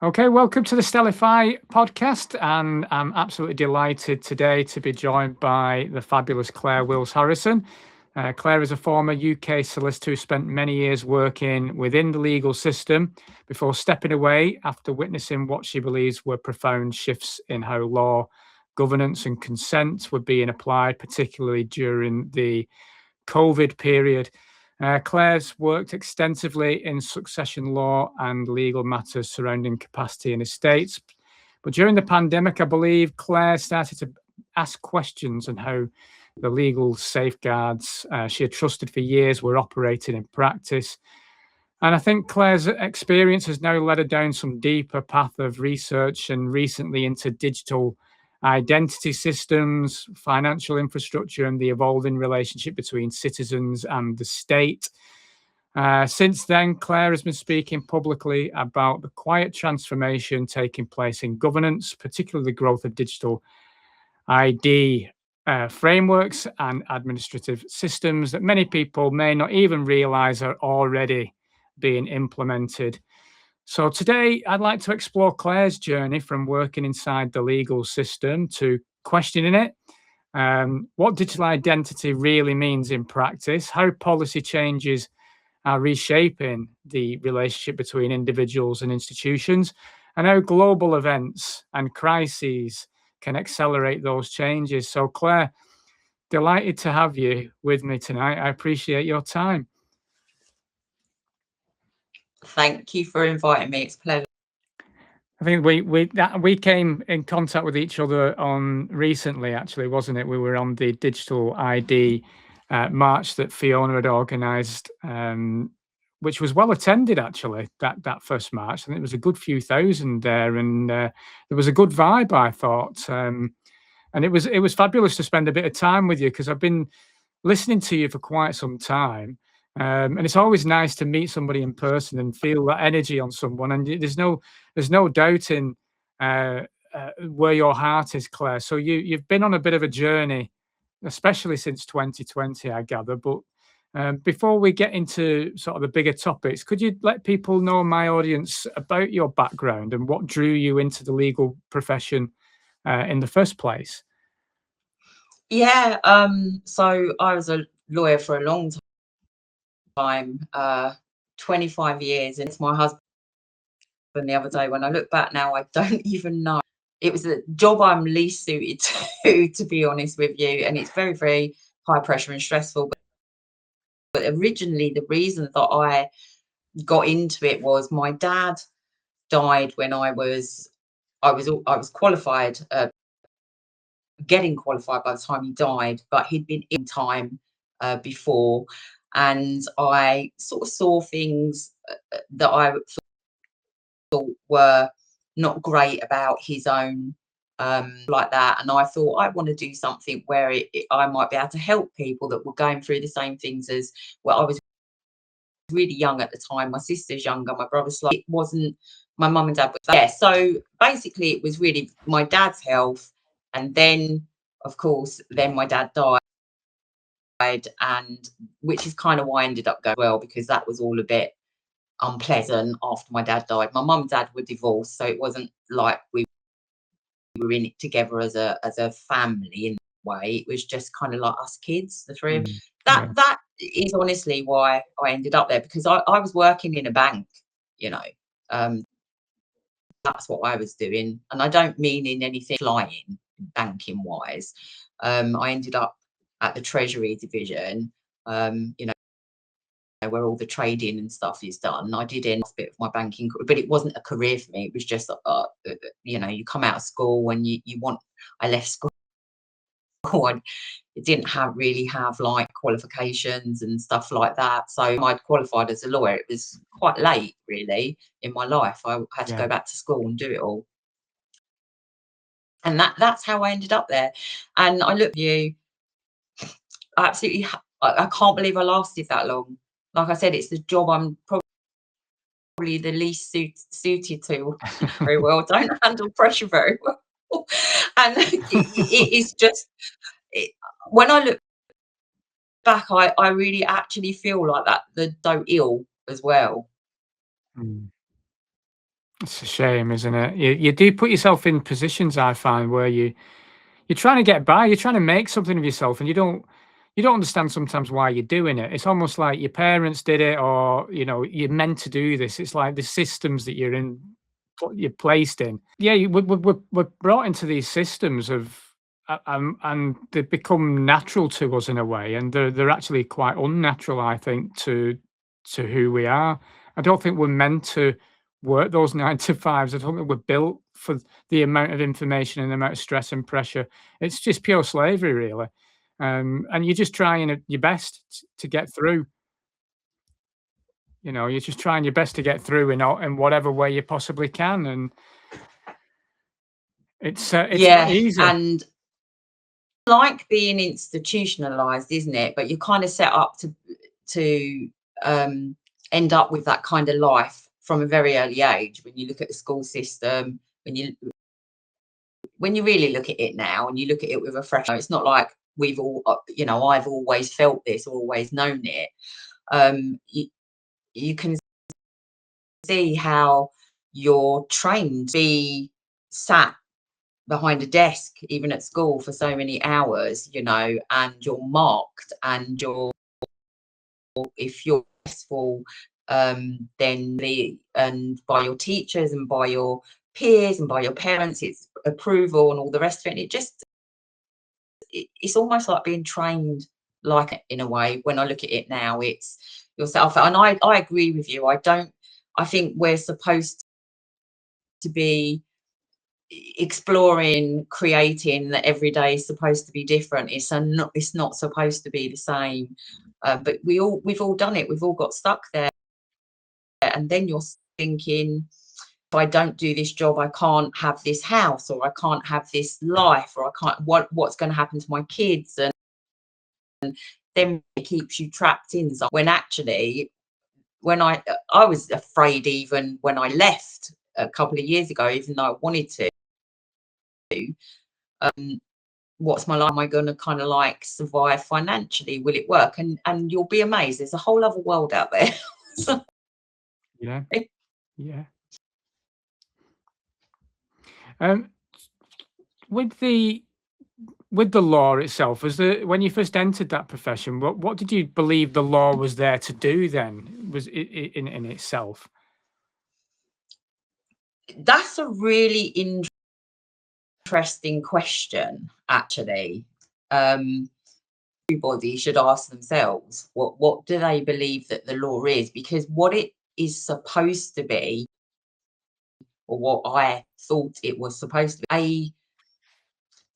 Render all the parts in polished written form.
Okay, welcome to the Stellify Podcast, and I'm absolutely delighted today to be joined by the fabulous Clare Wills Harrison. Clare is a former UK solicitor who spent many years working within the legal system before stepping away after witnessing what she believes were profound shifts in how law, governance, and consent were being applied, particularly during the COVID period. Claire's worked extensively in succession law and legal matters surrounding capacity in estates. But during the pandemic, I believe Claire started to ask questions on how the legal safeguards she had trusted for years were operating in practice. And I think Claire's experience has now led her down some deeper path of research and recently into digital identity systems, financial infrastructure, and the evolving relationship between citizens and the state. Since then, Claire has been speaking publicly about the quiet transformation taking place in governance, particularly the growth of digital ID frameworks and administrative systems that many people may not even realize are already being implemented. So today, I'd like to explore Claire's journey from working inside the legal system to questioning it, what digital identity really means in practice, how policy changes are reshaping the relationship between individuals and institutions, and how global events and crises can accelerate those changes. So, Claire, delighted to have you with me tonight. I appreciate your time. Thank you for inviting me. It's a pleasure. I think we came in contact with each other on recently, actually, wasn't it? We were on the digital ID march that Fiona had organised, which was well attended, actually. That first march, I think it was a good few thousand there, and there was a good vibe, I thought, and it was fabulous to spend a bit of time with you because I've been listening to you for quite some time. And it's always nice to meet somebody in person and feel that energy on someone. And there's no doubting where your heart is, Claire. So you've been on a bit of a journey, especially since 2020, I gather. But before we get into sort of the bigger topics, could you let people know, my audience, about your background and what drew you into the legal profession in the first place? Yeah. So I was a lawyer for a long time, 25 years, and it's my husband the other day. When I look back now, I don't even know. It was a job I'm least suited to be honest with you. And it's very, very high pressure and stressful. But originally, the reason that I got into it was my dad died when I was qualified, getting qualified by the time he died, but he'd been in time before, and I sort of saw things that I thought were not great about his own like that, and I thought I want to do something where I might be able to help people that were going through the same things as well. I was really young at the time. My sister's younger, my brother's like, it wasn't my mum and dad was there. So basically it was really my dad's health, and then of course then my dad died, and which is kind of why I ended up going well, because that was all a bit unpleasant after my dad died. My mum and dad were divorced, so it wasn't like we were in it together as a family in a way. It was just kind of like us kids, the three of that is honestly why I ended up there, because I was working in a bank, you know. That's what I was doing, and I don't mean in anything flying banking wise. I ended up at the Treasury division, you know, where all the trading and stuff is done. I did end a bit of my banking, but it wasn't a career for me. It was just, you know, you come out of school and you want. I left school. I didn't really have like qualifications and stuff like that. So I'd qualified as a lawyer. It was quite late, really, in my life. I had to go back to school and do it all. And that's how I ended up there. And I look at you, absolutely, I can't believe I lasted that long. Like I said, it's the job I'm probably the least suited to very well. Don't handle pressure very well. And it is just, when I look back, I really actually feel like that, the so ill as well. It's a shame, isn't it? You do put yourself in positions, I find, where you're trying to get by, you're trying to make something of yourself, and you don't understand sometimes why you're doing it. It's almost like your parents did it, or you're meant to do this. It's like the systems that you're placed in. Yeah, we're brought into these systems of, and they become natural to us in a way, and they're actually quite unnatural, I think, to who we are. I don't think we're meant to work those 9 to 5s. I don't think we're built for the amount of information and the amount of stress and pressure. It's just pure slavery, really. And you're just trying your best to get through. You're just trying your best to get through in whatever way you possibly can, and it's not Yeah, easy. and like being institutionalized, isn't it? But you're kind of set up to end up with that kind of life from a very early age. When you look at the school system, when you really look at it now, and you look at it with a fresh eye, it's not like we've all, I've always felt this or always known it. You can see how you're trained to be sat behind a desk, even at school, for so many hours, and you're marked, and if you're successful, then and by your teachers and by your peers and by your parents, it's approval and all the rest of it. And it's almost like being trained like it, in a way. When I look at it now, it's yourself. And I agree with you. I think we're supposed to be exploring, creating, that every day is supposed to be different. It's not supposed to be the same. But we've all done it. We've all got stuck there. And then you're thinking, if I don't do this job, I can't have this house, or I can't have this life, or I can't, what's going to happen to my kids? And then it keeps you trapped in. When actually, when I was afraid, even when I left a couple of years ago, even though I wanted to, what's my life? Am I going to kind of like survive financially? Will it work? And you'll be amazed. There's a whole other world out there. Yeah. With the law itself, when you first entered that profession, what did you believe the law was there to do then? Was it in itself? That's a really interesting question, actually. Everybody should ask themselves, what do they believe that the law is? Because what it is supposed to be, or what I thought it was supposed to be,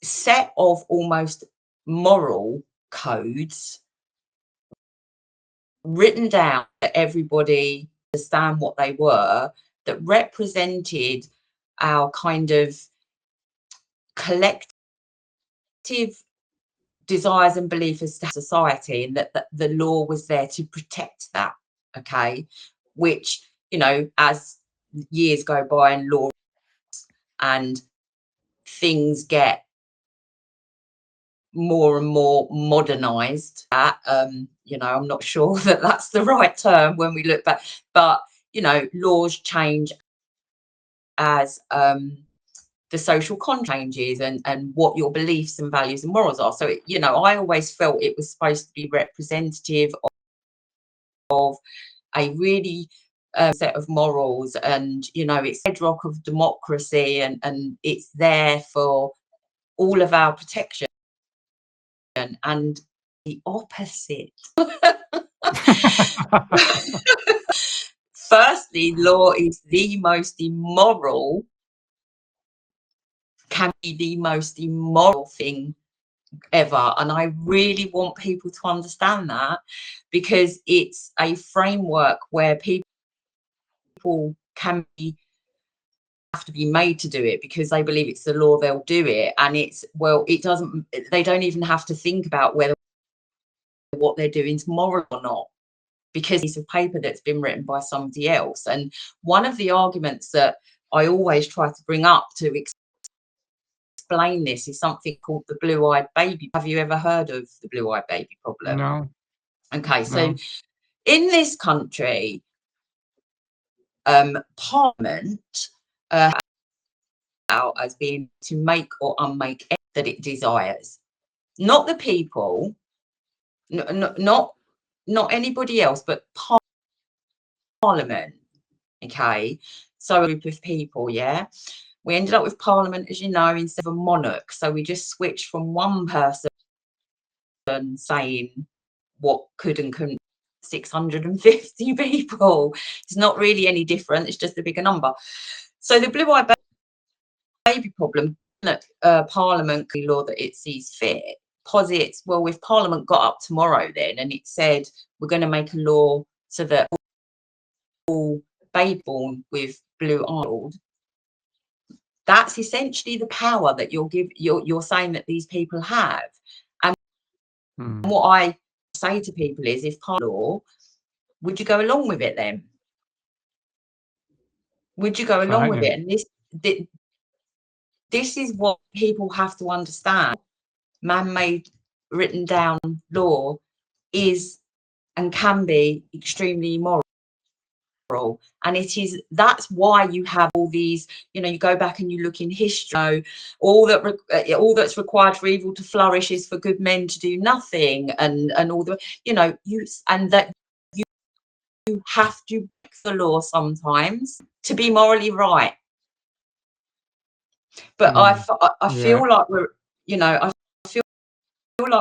a set of almost moral codes written down that everybody understand what they were, that represented our kind of collective desires and beliefs as society, and that the law was there to protect that. Okay, which, as years go by and laws and things get more and more modernized, I'm not sure that that's the right term when we look back, but laws change as the social contract changes, and what your beliefs and values and morals are. So I always felt it was supposed to be representative of a really set of morals, and it's bedrock of democracy, and it's there for all of our protection. And the opposite. Firstly, law is the most immoral, can be the most immoral thing ever. And I really want people to understand that, because it's a framework where people have to be made to do it because they believe it's the law, they'll do it. And they don't even have to think about whether what they're doing is moral or not, because it's a paper that's been written by somebody else. And one of the arguments that I always try to bring up to explain this is something called the blue-eyed baby. Have you ever heard of the blue-eyed baby problem? No. Okay, so No. in this country, Parliament out as being to make or unmake that it desires, not the people, not anybody else, but Parliament. Okay, so a group of people, yeah. We ended up with Parliament, as you know, instead of a monarch. So we just switched from one person saying what could and couldn't, 650 people. It's not really any different. It's just a bigger number. So the blue-eyed baby problem, Parliament law that it sees fit posits, well, if Parliament got up tomorrow then and it said we're going to make a law so that all baby born with blue eyes, that's essentially the power that you're saying that these people have. And what I say to people is, if Parliament law, would you go along with it then? Would you go along with it? And this is what people have to understand. Man-made written down law is and can be extremely immoral, and that's why you have all these, you go back and you look in history, all that's required for evil to flourish is for good men to do nothing, and all the and that you have to break the law sometimes to be morally right. But I feel like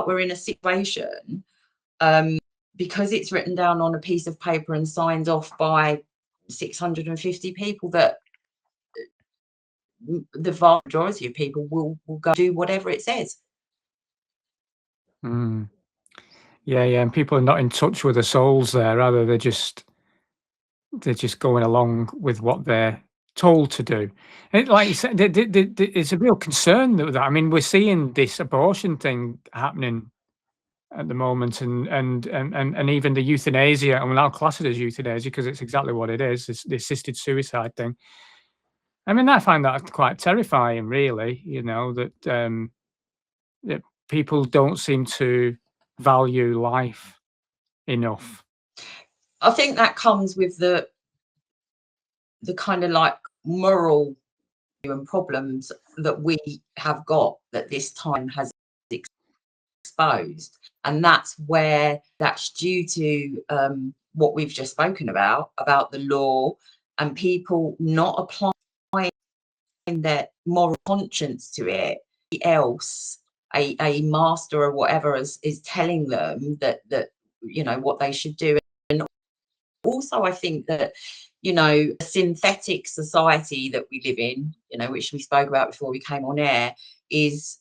we're in a situation, because it's written down on a piece of paper and signed off by 650 people, that the vast majority of people will go do whatever it says. Yeah, and people are not in touch with their souls there, rather they're just going along with what they're told to do. And like you said, it's a real concern that I mean, we're seeing this abortion thing happening at the moment, and even the euthanasia, and I'll class it as euthanasia because it's exactly what it is. It's the assisted suicide thing. I mean, I find that quite terrifying, really. That people don't seem to value life enough. I think that comes with the kind of like moral and problems that we have got that this time has exposed, and that's due to what we've just spoken about the law and people not applying their moral conscience to it. Else a master or whatever is telling them that what they should do. And also I think that a synthetic society that we live in, which we spoke about before we came on air, is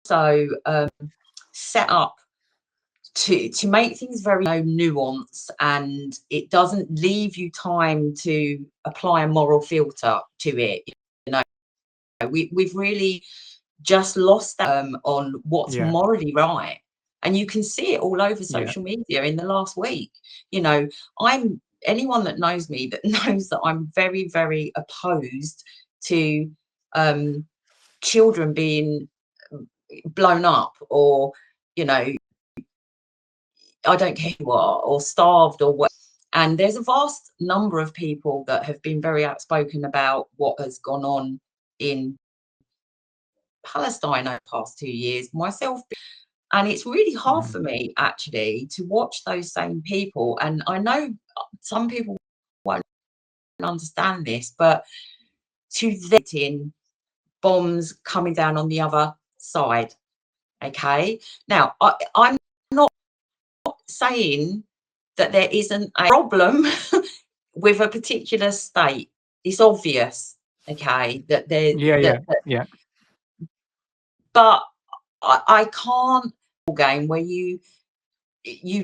also set up to make things very nuanced, and it doesn't leave you time to apply a moral filter to it. We've really just lost on what's morally right, and you can see it all over social media in the last week. Anyone that knows me that knows that I'm very, very opposed to children being blown up, or I don't care who are, or starved or what. And there's a vast number of people that have been very outspoken about what has gone on in Palestine over the past 2 years, myself. And it's really hard for me actually to watch those same people. And I know some people won't understand this, but to them in bombs coming down on the other side. Okay. Now, I'm not saying that there isn't a problem with a particular state. It's obvious, okay, that there. Yeah. But I can't game where you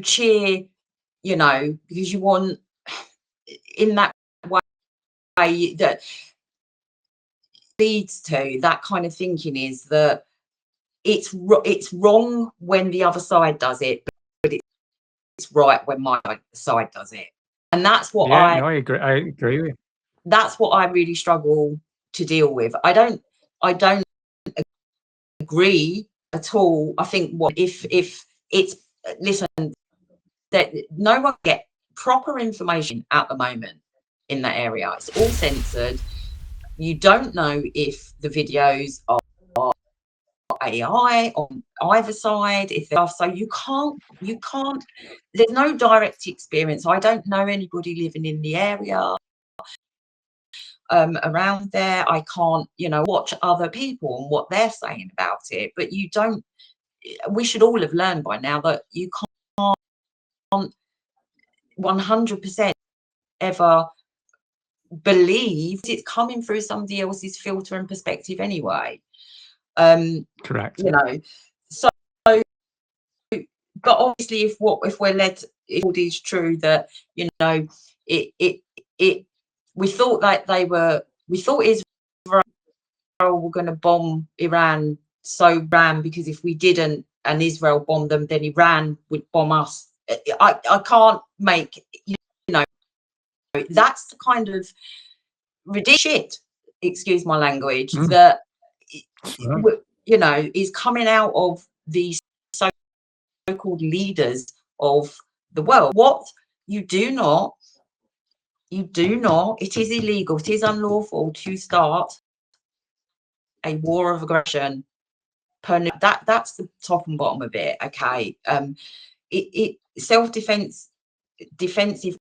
cheer, because you want in that way that leads to that kind of thinking, is that it's wrong when the other side does it, but it's right when my side does it. And that's what I agree with you. That's what I really struggle to deal with. I don't agree at all. I think if it's, listen, that no one get proper information at the moment. in that area. It's all censored. You don't know if the videos are AI on either side, if they are, so you can't, there's no direct experience. I don't know anybody living in the area around there. I can't, watch other people and what they're saying about it, but we should all have learned by now that you can't 100% ever believe it's coming through somebody else's filter and perspective anyway. Correct. So, but obviously if we're led, if it is true that we thought Israel were going to bomb Iran, because if we didn't and Israel bombed them, then Iran would bomb us. I can't make, that's the kind of ridiculous shit, excuse my language, that is coming out of these so-called leaders of the world. What you do not, it is illegal, it is unlawful to start a war of aggression. That's the top and bottom of it. Okay. Self-defense, defensive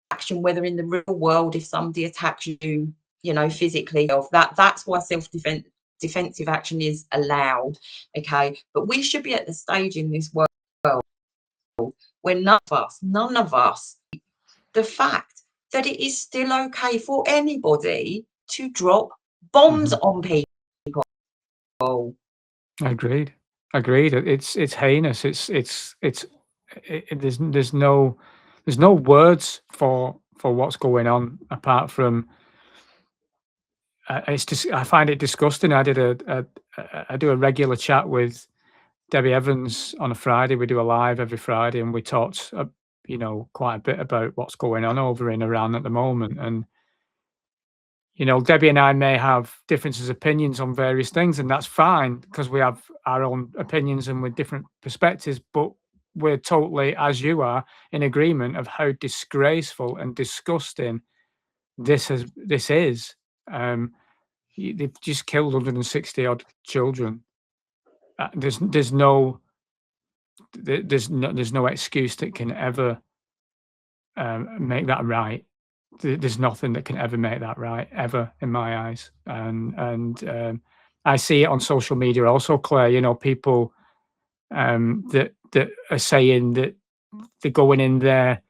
action, whether in the real world, if somebody attacks you, physically, that's why defensive action is allowed. Okay, but we should be at the stage in this world where none of us, the fact that it is still okay for anybody to drop bombs on people. Agreed. It's heinous. There's no words for what's going on apart from it's just, I find it disgusting. I do a regular chat with Debbie Evans on a Friday. We do a live every Friday, and we talked quite a bit about what's going on over in Iran at the moment. And Debbie and I may have differences of opinions on various things, and that's fine because we have our own opinions and with different perspectives, but we're totally, as you are, in agreement of how disgraceful and disgusting this is. They've just killed 160 odd children. There's no excuse that can ever make that right. There's nothing that can ever make that right, ever, in my eyes. And I see it on social media also, Claire. People that are saying that they're going in there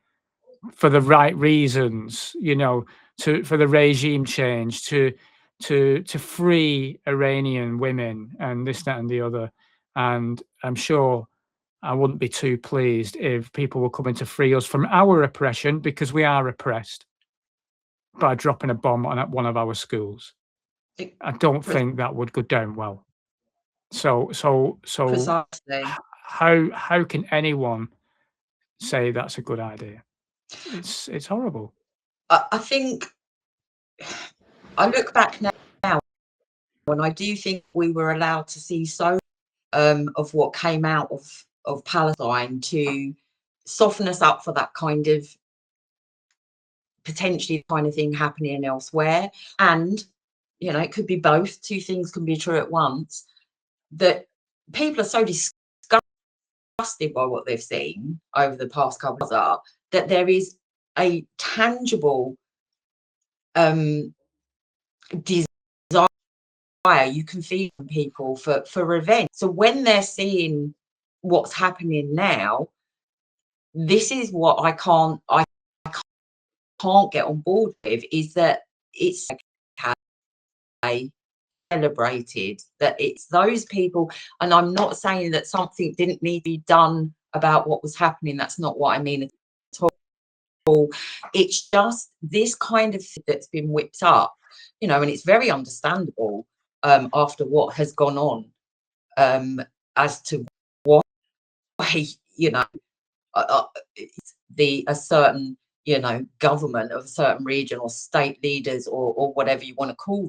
for the right reasons, for the regime change, to free Iranian women and this, that, and the other. And I'm sure I wouldn't be too pleased if people were coming to free us from our oppression, because we are oppressed, by dropping a bomb on one of our schools. I don't think that would go down well. So Precisely. How can anyone say that's a good idea? It's horrible. I think I look back now, and I do think we were allowed to see so of what came out of Palestine to soften us up for that kind of potentially kind of thing happening elsewhere. And it could be both. Two things can be true at once. That people are so disgusted by what they've seen over the past couple of years that there is a tangible desire you can feel in people for revenge. So when they're seeing what's happening now, this is what I can't get on board with, is that it's celebrated, that it's those people. And I'm not saying that something didn't need to be done about what was happening. That's not what I mean at all. It's just this kind of thing that's been whipped up, and it's very understandable after what has gone on, as to why a certain government of a certain region or state leaders or whatever you want to call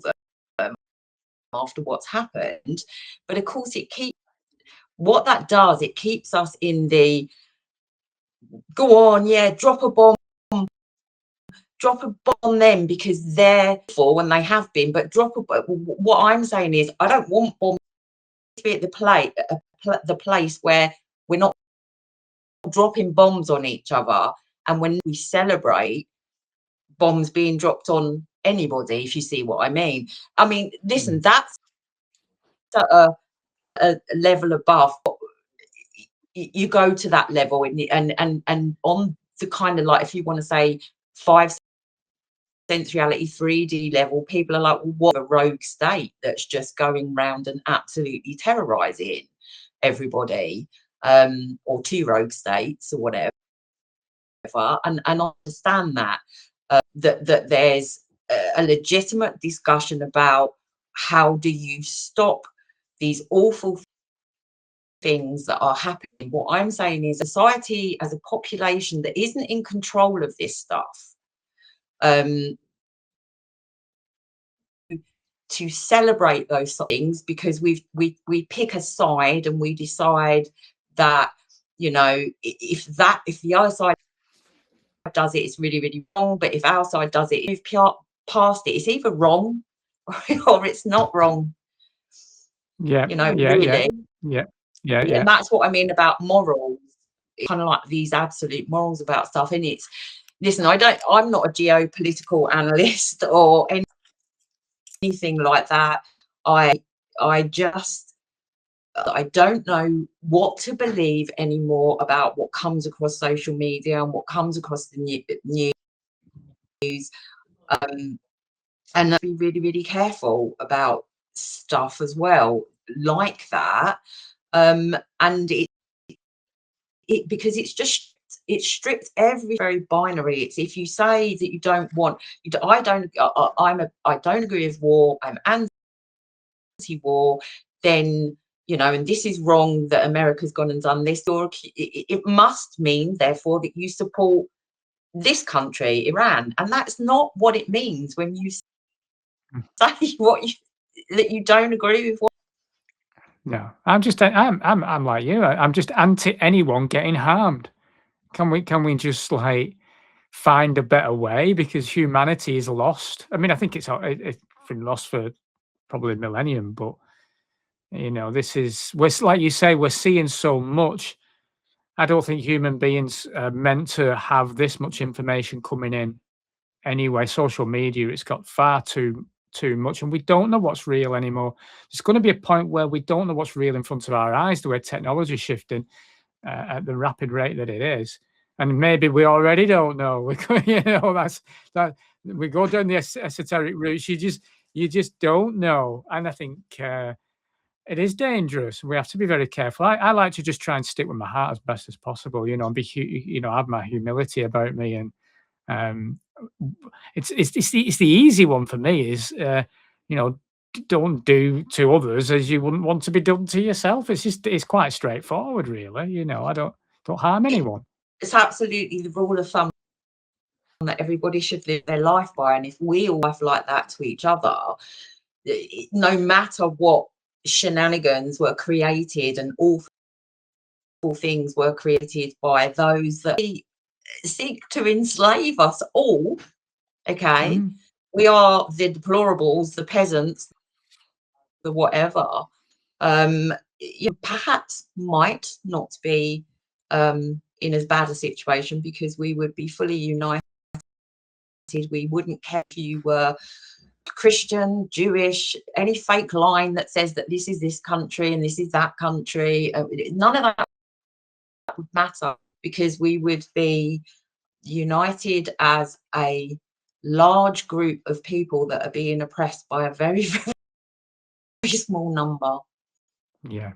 them, after what's happened. But of course what that does, it keeps us in the go on, yeah, drop a bomb, drop a bomb on them because they're full and they have been, but what I'm saying is I don't want bombs to be at the place where we're not dropping bombs on each other, and when we celebrate bombs being dropped on anybody, if you see what I mean. I mean, listen, that's a level above. You go to that level and on the kind of, like, if you want to say 5 sense reality 3D level, people are like, well, what a rogue state that's just going round and absolutely terrorizing everybody, or 2 rogue states or whatever. And understand that that there's a legitimate discussion about how do you stop these awful things that are happening. What I'm saying is society as a population that isn't in control of this stuff, to celebrate those things, because we pick a side and we decide that, you know, if the other side does it, it's really, really wrong, but if our side does it, we've past it, it's either wrong or it's not wrong. Yeah, you know, yeah, really. yeah. And that's what I mean about morals. It's kind of like these absolute morals about stuff. And it's, listen, I'm not a geopolitical analyst or anything like that. I don't know what to believe anymore about what comes across social media and what comes across the news. And be really, really careful about stuff as well like that. And it because it's stripped every very binary. It's, if you say that you don't want, I don't agree with war, I'm anti-war, then, you know, and this is wrong that America's gone and done this, or it must mean therefore that you support this country, Iran, and that's not what it means when you say that you don't agree with what. No, I'm like you. I'm just anti anyone getting harmed. Can we just, like, find a better way, because humanity is lost? I mean, I think it's been lost for probably a millennium, but, you know, we're, like you say, we're seeing so much. I don't think human beings are meant to have this much information coming in anyway. Social media, it's got far too much, and we don't know what's real anymore. There's going to be a point where we don't know what's real in front of our eyes, the way technology is shifting at the rapid rate that it is. And maybe we already don't know. You know, that we go down the esoteric routes. You just don't know, and I think it is dangerous. We have to be very careful. I like to just try and stick with my heart as best as possible. You know, and have my humility about me, and it's the easy one for me is, you know, don't do to others as you wouldn't want to be done to yourself. It's quite straightforward, really. You know, I don't harm anyone. It's absolutely the rule of thumb that everybody should live their life by, and if we all live like that to each other, no matter what shenanigans were created and awful things were created by those that seek to enslave us all, okay, we are the deplorables, the peasants, the whatever. You perhaps might not be in as bad a situation, because we would be fully united. We wouldn't care if you were Christian, Jewish, any fake line that says that this is this country and this is that country. None of that would matter, because we would be united as a large group of people that are being oppressed by a very, very small number. Yeah.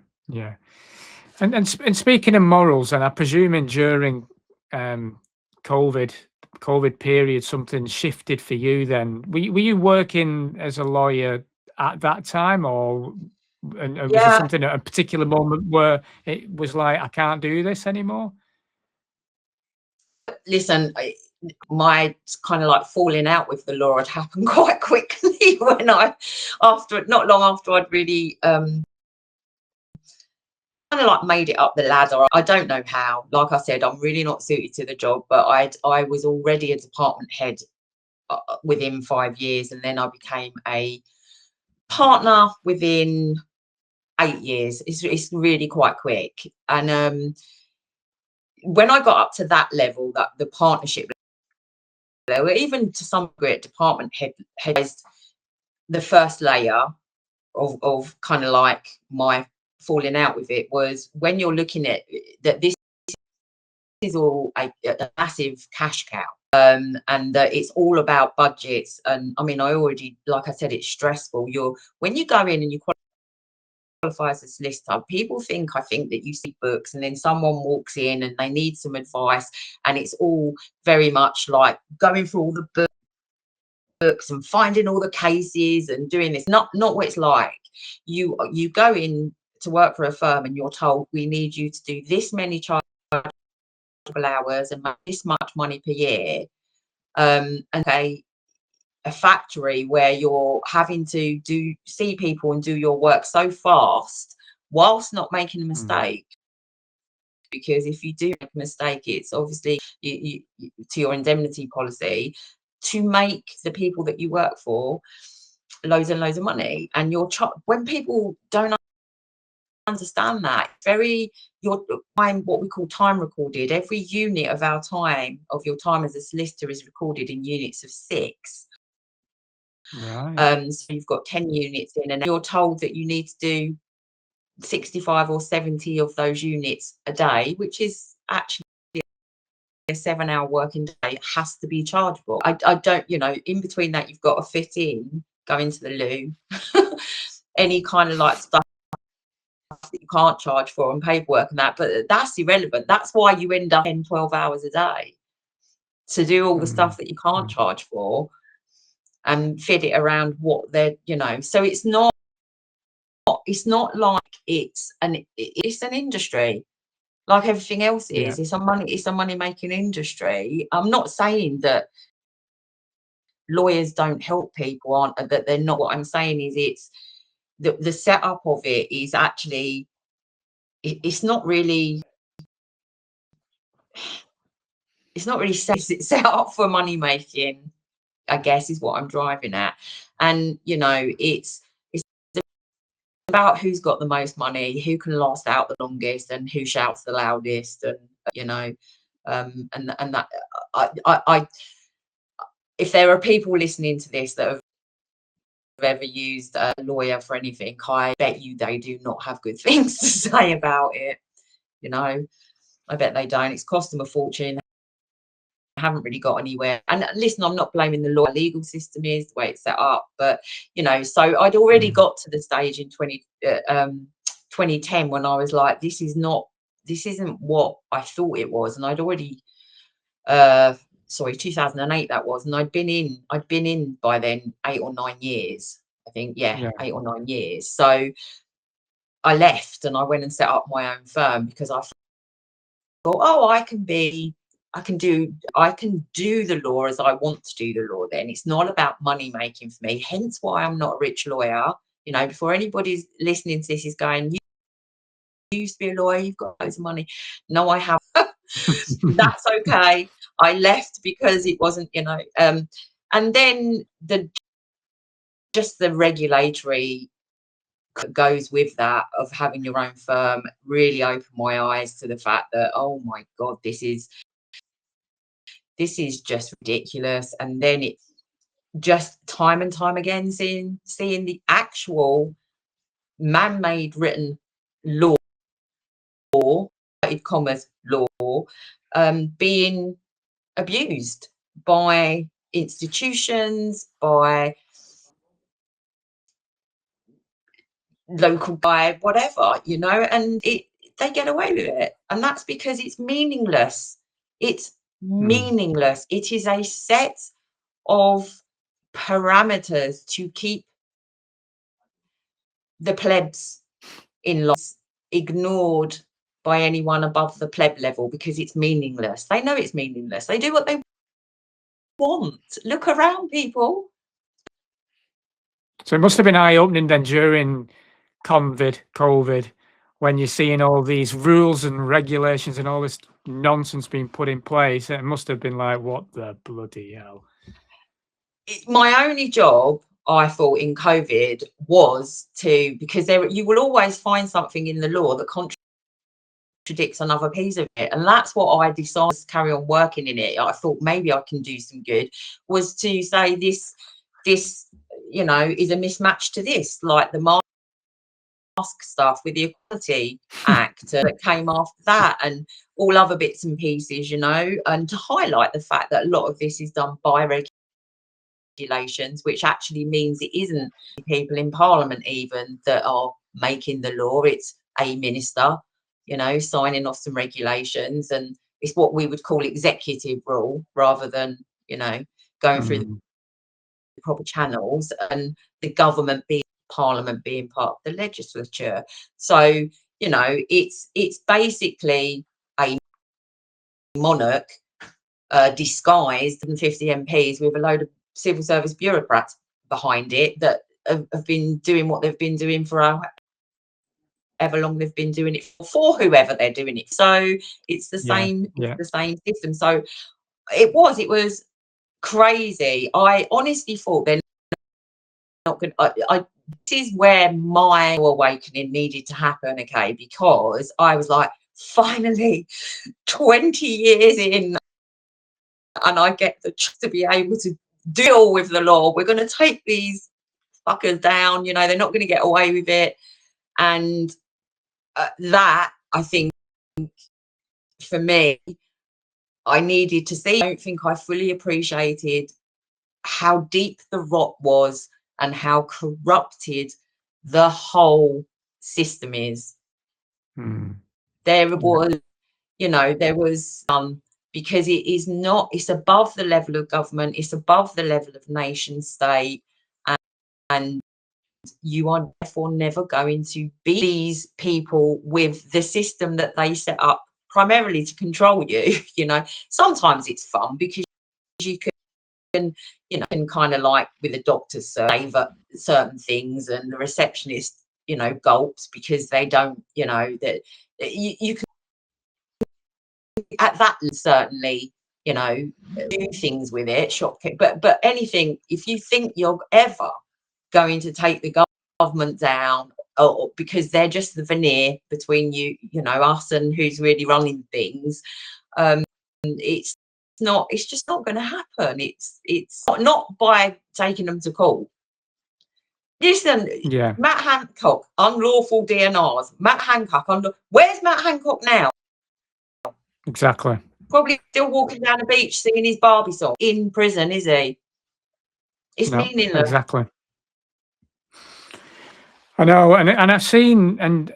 And speaking of morals, and I'm presuming during COVID period, something shifted for you then. Were you working as a lawyer at that time, or was there something at a particular moment where it was like, I can't do this anymore? Listen, my kind of like falling out with the law had happened quite quickly when not long after I'd really kind of like made it up the ladder. I don't know how. Like I said, I'm really not suited to the job, but I was already a department head within 5 years, and then I became a partner within 8 years. It's really quite quick. And when I got up to that level, that the partnership level, even to some degree at department head, the first layer of kind of like my falling out with it was when you're looking at that this is all a massive cash cow, and it's all about budgets. And I mean, I already, like I said, it's stressful. When you go in and you qualify as a solicitor, people think that you see books and then someone walks in and they need some advice, and it's all very much like going through all the books and finding all the cases and doing this. Not what it's like. You go in to work for a firm and you're told, we need you to do this many chargeable hours and make this much money per year, and a factory where you're having to see people and do your work so fast whilst not making a mistake. Because if you do make a mistake, it's obviously you to your indemnity policy to make the people that you work for loads and loads of money. And when people don't understand that, your time, what we call time recorded, every unit of your time as a solicitor is recorded in units of 6. Right. So you've got 10 units in, and you're told that you need to do 65 or 70 of those units a day, which is actually a 7-hour working day. It has to be chargeable. I don't, in between that, you've got to fit in going to the loo, any kind of like stuff that you can't charge for and paperwork and that, but that's irrelevant. That's why you end up 10-12 hours a day to do all the stuff that you can't charge for and fit it around what they're, so it's not like it's an industry like everything else is. It's a money making industry. I'm not saying that lawyers don't help people, that they're not. What I'm saying is it's the setup of it is actually it's not really set up for money making, I guess, is what I'm driving at. And it's about who's got the most money, who can last out the longest, and who shouts the loudest. And and that I if there are people listening to this that have ever used a lawyer for anything, I bet you they do not have good things to say about it. I bet they don't. It's cost them a fortune. Haven't really got anywhere. And listen, I'm not blaming the legal system is the way it's set up, but so I'd already got to the stage in 2010 when I was like, this isn't what I thought it was. And I'd already 2008 that was, and I'd been in by then 8 or 9 years, I think. 8 or 9 years. So I left and I went and set up my own firm because I thought, I can do the law as I want to do the law. Then it's not about money making for me, hence why I'm not a rich lawyer. Before anybody's listening to this is going, you used to be a lawyer, you've got loads of money. No, I haven't. That's okay. I left because it wasn't, and then the regulatory goes with that of having your own firm really opened my eyes to the fact that, oh my God, this is just ridiculous. And then it's just time and time again seeing the actual man-made written law, commas law, being abused by institutions, by local, by whatever, and they get away with it. And that's because it's meaningless. It's meaningless. It is a set of parameters to keep the plebs in law ignored by anyone above the pleb level, because it's meaningless. They know it's meaningless. They do what they want. Look around, people. So it must have been eye-opening then during COVID, when you're seeing all these rules and regulations and all this nonsense being put in place. It must have been like, what the bloody hell? my only job, I thought, in COVID was to, because you will always find something in the law that contradicts another piece of it, and that's what I decided to carry on working in it. I thought maybe I can do some good, was to say this is a mismatch to this, like the mask stuff with the Equality Act that came after that, and all other bits and pieces, and to highlight the fact that a lot of this is done by regulations, which actually means it isn't people in Parliament even that are making the law. It's a minister, signing off some regulations, and it's what we would call executive rule rather than, going through the proper channels, and the government being Parliament being part of the legislature. So, it's basically a monarch disguised and 50 MPs with a load of civil service bureaucrats behind it that have been doing what they've been doing for however long they've been doing it for whoever they're doing it. So it's the same, the same system. So it was crazy. I honestly thought they're not going to, this is where my awakening needed to happen, okay, because I was like, finally 20 years in, and I get the chance to be able to deal with the law. We're going to take these fuckers down, they're not going to get away with it. And that, I think, for me, I needed to see. I don't think I fully appreciated how deep the rot was and how corrupted the whole system is. There was, there was because it's above the level of government, it's above the level of nation state, and you are therefore never going to be these people with the system that they set up primarily to control you. Sometimes it's fun because you can kind of, like with a doctor's say certain things, and the receptionist gulps because they don't, that you can at that certainly do things with it, but anything, if you think you're ever going to take the government down, or because they're just the veneer between us and who's really running things, it's just not going to happen. It's not by taking them to court. Listen, Matt Hancock, unlawful DNRs. Matt Hancock, where's Matt Hancock now? Exactly. Probably still walking down the beach singing his Barbie song. In prison, is he? It's meaningless. Exactly. I know, and I've seen, and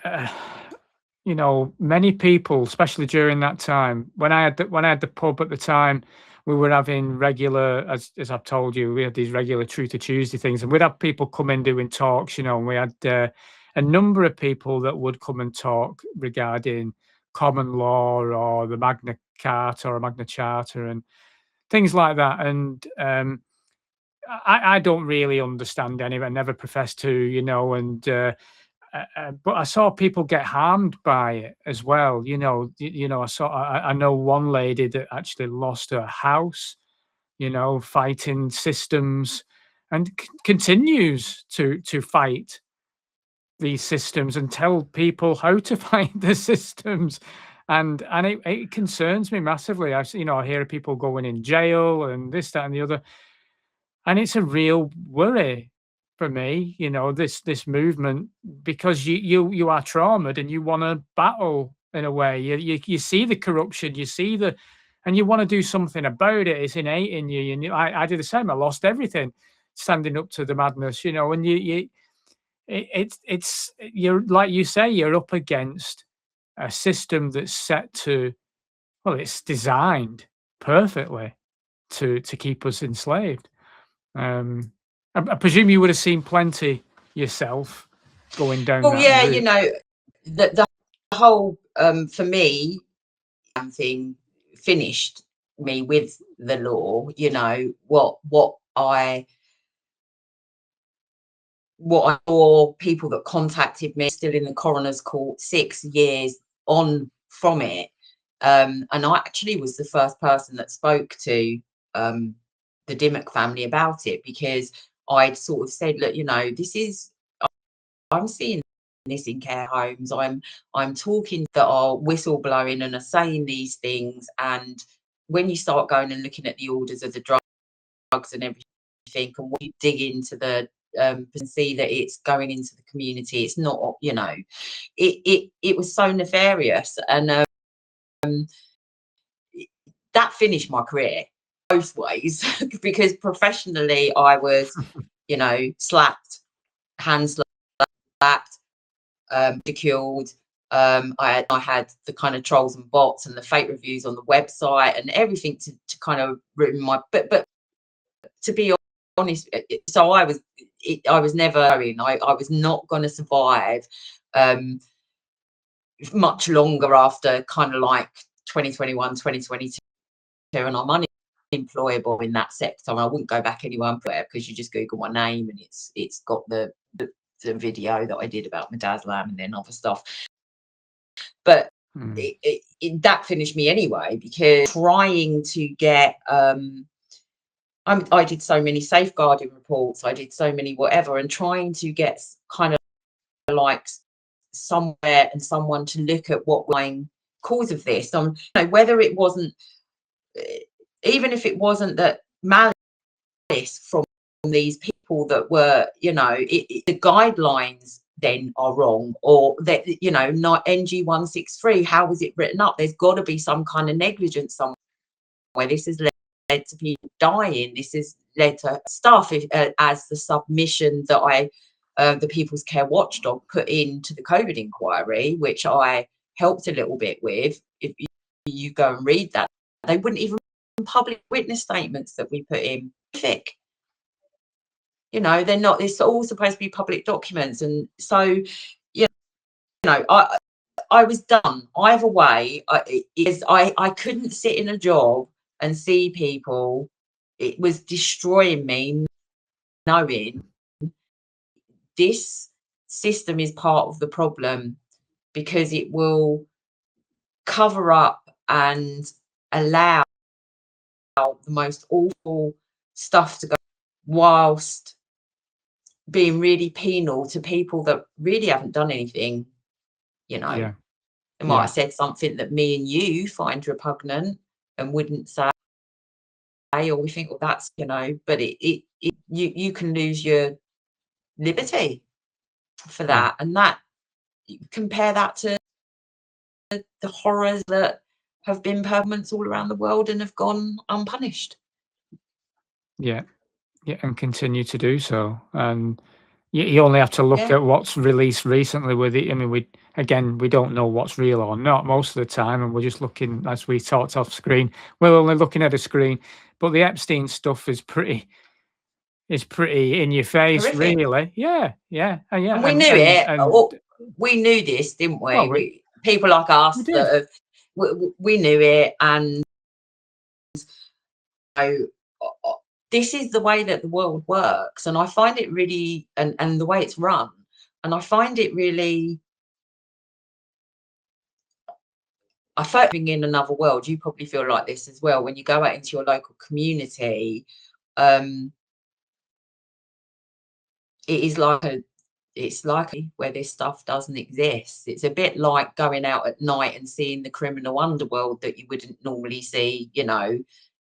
many people, especially during that time, when I had the pub at the time, we were having regular, as I've told you, we had these regular Truth or Tuesday things, and we'd have people come in doing talks, and we had a number of people that would come and talk regarding common law or the Magna Carta or Magna Charta and things like that. And I don't really understand any of it. I never professed to, and but I saw people get harmed by it as well. I know one lady that actually lost her house, fighting systems, and continues to fight these systems and tell people how to fight the systems. And it concerns me massively. I hear of people going in jail and this, that, and the other. And it's a real worry for me, this movement, because you are traumatized and you want to battle in a way. You see the corruption, you see and you want to do something about it. It's innate in you. And I did the same. I lost everything standing up to the madness, and you're, like you say, you're up against a system that's set to, well, it's designed perfectly to keep us enslaved. I presume you would have seen plenty yourself going down. Well, yeah, the whole for me thing finished me with the law. What I saw, people that contacted me still in the coroner's court 6 years on from it, and I actually was the first person that spoke to the Dimmock family about it, because I'd sort of said, look, I'm seeing this in care homes. I'm talking that are whistleblowing and are saying these things. And when you start going and looking at the orders of the drugs and everything, and when you dig into the and see that it's going into the community, it's not, it was so nefarious. And that finished my career both ways because professionally I was, slapped, hand slapped, ridiculed. I had the kind of trolls and bots and the fake reviews on the website and everything to kind of ruin my. But to be honest, so I was never. I was not going to survive much longer after kind of like 2021, 2022, and I'm unemployable in that sector. I wouldn't go back anywhere because you just Google my name and it's got the video that I did about my dad's lamb and then other stuff. But that finished me anyway, because trying to get I did so many safeguarding reports, I did so many whatever, and trying to get kind of like somewhere and someone to look at what was cause of this. Whether it wasn't, even if it wasn't that malice from these people that were, the guidelines then are wrong, or that, not NG163, how was it written up? There's got to be some kind of negligence somewhere. This has led to people dying. This has led to stuff as the submission that the People's Care Watchdog put into the COVID inquiry, which I helped a little bit with. If you go and read that, they wouldn't even public witness statements that we put in. They're not. It's all supposed to be public documents, and so I was done. Either way, I couldn't sit in a job and see people. It was destroying me, knowing this system is part of the problem, because it will cover up and allow the most awful stuff to go, whilst being really penal to people that really haven't done anything. They might have said something that me and you find repugnant and wouldn't say, or we think, well, that's, but you can lose your liberty for that. And that, compare that to the horrors that have been performance all around the world and have gone unpunished. Yeah, and continue to do so. And you only have to look at what's released recently with it. I mean, we don't know what's real or not most of the time, and we're just looking, as we talked off screen, we're only looking at a screen. But the Epstein stuff is pretty in your face. Horrific. Really. Yeah. And we knew it. We knew this, didn't we? Well, people like us that we knew it, and this is the way that the world works, and I find it really, and the way it's run, and I find it really, I feel like in another world. You probably feel like this as well when you go out into your local community. It's like where this stuff doesn't exist. It's a bit like going out at night and seeing the criminal underworld that you wouldn't normally see.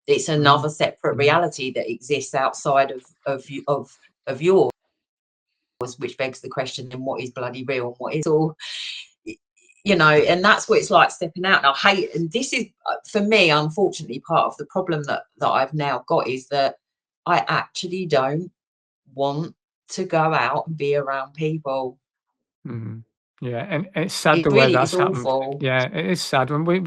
It's another separate reality that exists outside of yours, which begs the question: then what is bloody real and what is all? And that's what it's like stepping out. And I hate, and this is for me, unfortunately, part of the problem that I've now got, is that I actually don't want to go out and be around people. Yeah, and it's sad the way that's happened. Awful. Yeah, it is sad. When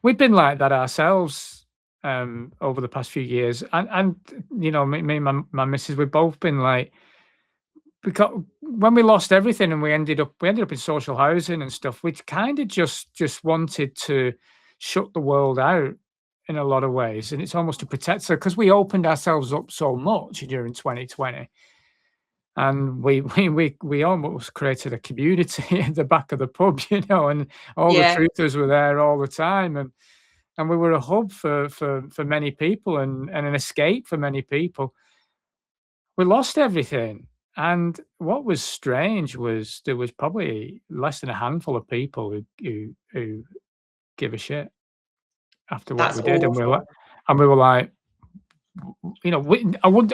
we've been like that ourselves over the past few years, and me and my missus, we've both been like, because when we lost everything and we ended up in social housing and stuff, we kind of just wanted to shut the world out in a lot of ways, and it's almost to protect us, because we opened ourselves up so much during 2020. And we almost created a community at the back of the pub, and all the truthers were there all the time. And and we were a hub for many people and an escape for many people. We lost everything. And what was strange was there was probably less than a handful of people who give a shit after what That's we did, and awful. we were like, you know,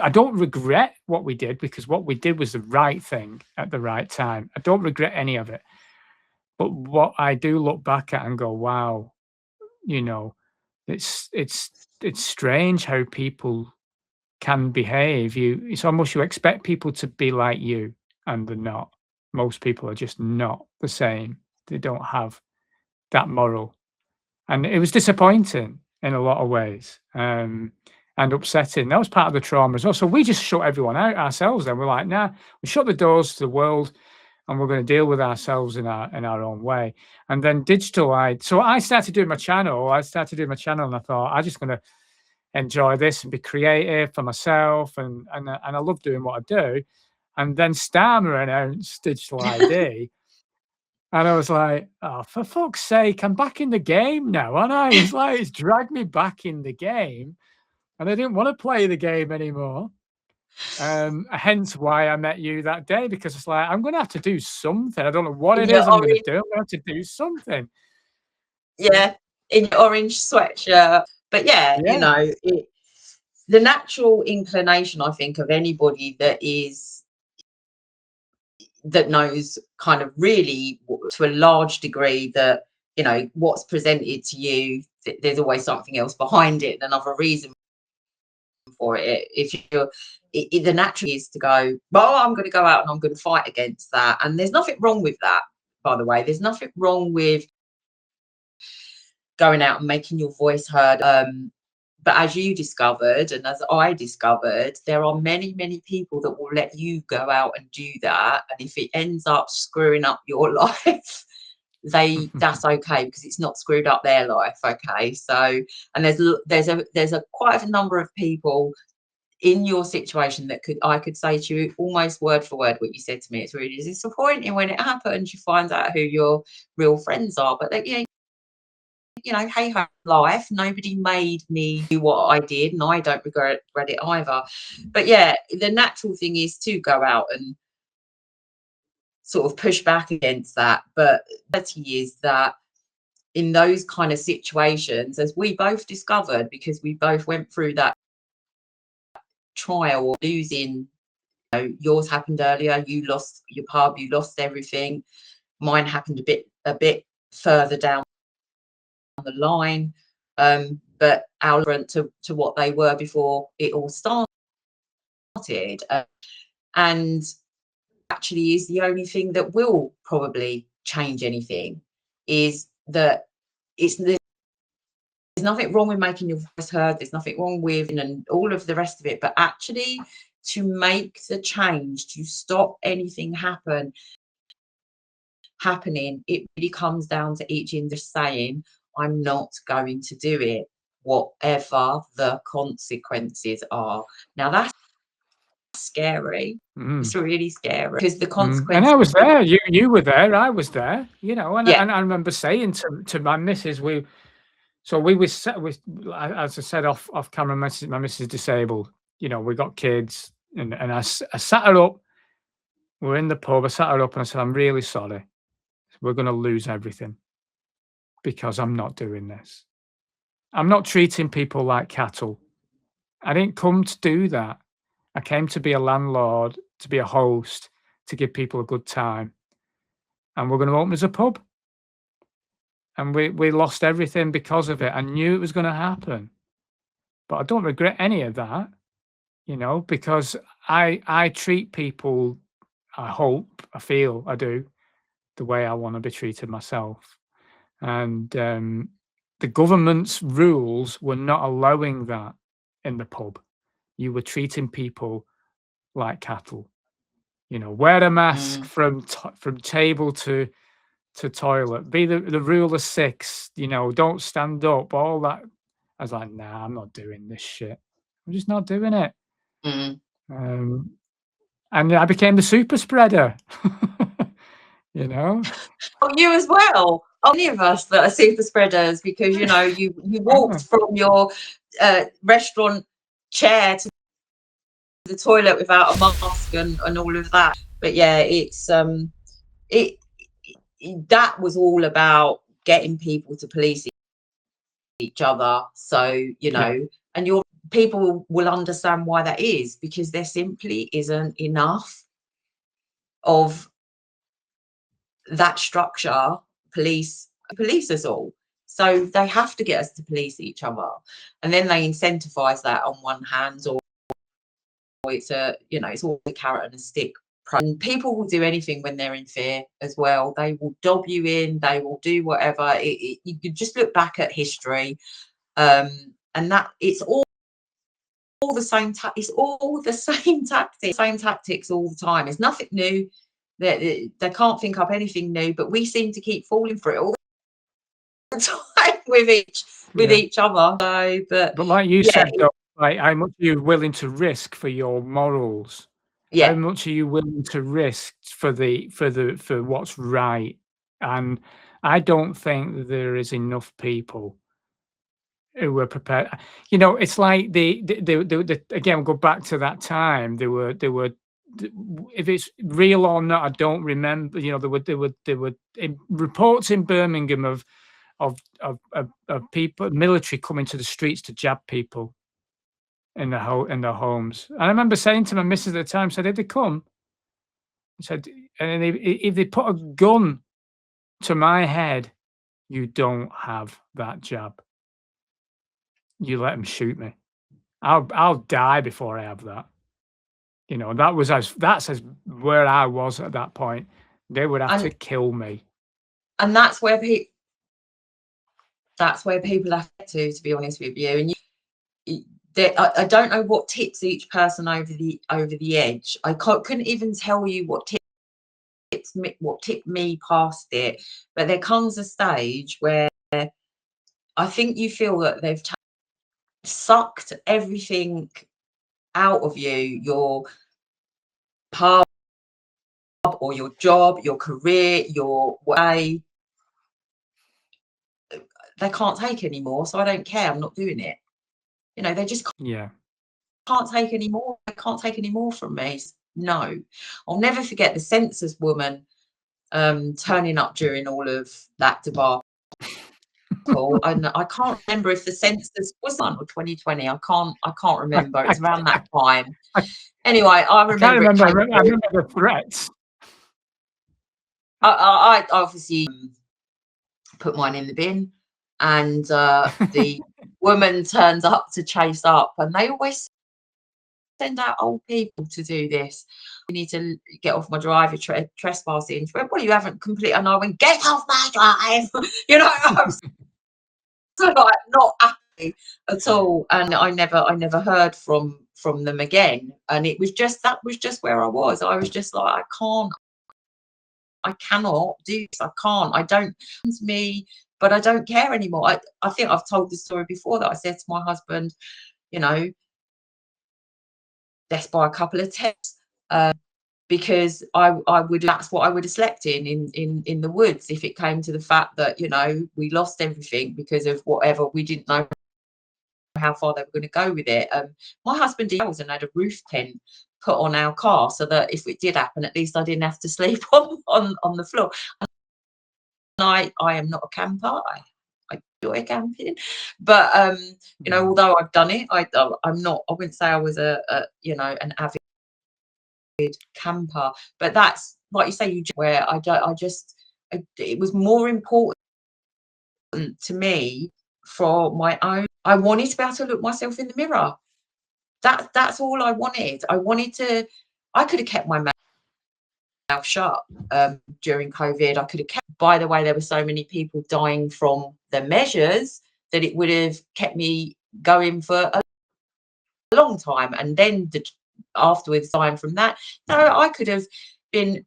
I don't regret what we did, because what we did was the right thing at the right time. I don't regret any of it. But what I do look back at and go, wow, you know, it's strange how people can behave. It's almost you expect people to be like you, and they're not. Most people are just not the same. They don't have that moral, and it was disappointing in a lot of ways, and upsetting. That was part of the trauma as well. So we just shut everyone out ourselves. Then we're like, nah, we shut the doors to the world, and we're going to deal with ourselves in our own way. And then so I started doing my channel. And I thought, I'm just going to enjoy this and be creative for myself, and I love doing what I do. And then Starmer announced Digital ID, and I was like, oh, for fuck's sake, I'm back in the game now, aren't I? It's like it's dragged me back in the game, and I didn't want to play the game anymore. Hence why I met you that day, because it's like, I'm going to have to do something. I don't know what In it your is I'm going to orange, do. I'm going to have to do something. yeah, in your orange sweatshirt. But yeah, you Yeah. know, the natural inclination, I think, of anybody that knows kind of really to a large degree that, you know, what's presented to you, there's always something else behind it, another reason for it. If you're the natural is to go, well, I'm going to go out and I'm going to fight against that, and there's nothing wrong with that, by the way. There's nothing wrong with going out and making your voice heard. But as you discovered, and as I discovered, there are many, many people that will let you go out and do that. And if it ends up screwing up your life, that's okay, because it's not screwed up their life. Okay. So, and there's a quite a number of people in your situation that I could say to you almost word for word what you said to me. It's really disappointing when it happens. You find out who your real friends are, but you know, hey ho, life. Nobody made me do what I did, and I don't regret it either. But yeah, the natural thing is to go out and sort of push back against that. But the reality is that in those kind of situations, as we both discovered, because we both went through that trial of losing, you know, yours happened earlier, you lost your pub, you lost everything. Mine happened a bit further down the line, but our different to what they were before it all started. And actually is the only thing that will probably change anything, is that there's nothing wrong with making your voice heard, there's nothing wrong with and all of the rest of it, but actually to make the change, to stop anything happening, it really comes down to each individual saying, I'm not going to do it, whatever the consequences are. Now that's scary. It's really scary, because the And consequences. I was there. You were there. I was there. You know, and Yeah. I remember saying to my missus, we as I said off camera, my missus disabled. You know, we got kids, and I sat her up. We're in the pub. I sat her up and I said, I'm really sorry. We're going to lose everything because I'm not doing this. I'm not treating people like cattle. I didn't come to do that. I came to be a landlord, to be a host, to give people a good time. And we're going to open as a pub. And we lost everything because of it. I knew it was going to happen. But I don't regret any of that, you know, because I treat people, I hope, I feel I do, the way I want to be treated myself. And the government's rules were not allowing that in the pub. You were treating people like cattle. You know, wear a mask from table to toilet. Be the rule of 6. You know, don't stand up. All that. I was like, nah, I'm not doing this shit. I'm just not doing it. And I became the super spreader. You know. Oh, you as well. Any of us that are super spreaders, because you know you walked from your restaurant chair to the toilet without a mask and all of that. But yeah, it's that was all about getting people to police each other. So you know, and your people will understand why that is, because there simply isn't enough of that structure. Police us all, so they have to get us to police each other, and then they incentivize that on one hand, or it's a, you know, it's all a carrot and a stick. And people will do anything when they're in fear as well. They will dob you in, they will do whatever. You could just look back at history, and that it's all the same. It's all the same tactics all the time. It's nothing new. They can't think up anything new, but we seem to keep falling for it all the time with each other. So, but like you said, though, like, how much are you willing to risk for your morals? How much are you willing to risk for what's right? And I don't think there is enough people who were prepared. You know, it's like the again, we'll go back to that time. There were if it's real or not, I don't remember. You know, there were reports in Birmingham of people, military coming to the streets to jab people in their homes. And I remember saying to my missus at the time, said, if they come, I said, and if they put a gun to my head, you don't have that jab. You let them shoot me. I'll die before I have that. You know, that's where I was at that point. They would have to kill me. And that's where people have to be honest with you. And I don't know what tips each person over the edge. I couldn't even tell you what tipped me past it. But there comes a stage where I think you feel that they've sucked everything out of you, your pub or your job, your career, your way. They can't take anymore, so I don't care. I'm not doing it. You know, they just can't take any more. They can't take any more from me. No, I'll never forget the census woman turning up during all of that debacle. And I can't remember if the census was on or 2020. I can't remember. It was around that time. Anyway, I remember the threats. I obviously put mine in the bin, and the woman turns up to chase up, and they always send out old people to do this. You need to get off my drive, you're trespassing. She went, well, you haven't completed. And I went, get off my drive. You know, I was like not happy at all. And I never heard from them again. And that was just where I was. I was just like, I cannot do this. I can't. I don't. It's me, but I don't care anymore. I think I've told this story before, that I said to my husband, you know, let's buy a couple of tents, because that's what I would have slept in the woods if it came to the fact that, you know, we lost everything because of whatever. We didn't know how far they were going to go with it. My husband and had a roof tent put on our car, so that if it did happen, at least I didn't have to sleep on the floor. And I am not a camper. I enjoy camping, but you know, although I've done it, I wouldn't say I was an avid camper. But that's, like you say, where it was more important to me for my own. I wanted to be able to look myself in the mirror. That's all I wanted. I could have kept my mouth shut during COVID. I could have kept. By the way, there were so many people dying from the measures that it would have kept me going for a long time. And then afterwards, dying from that, no, I could have been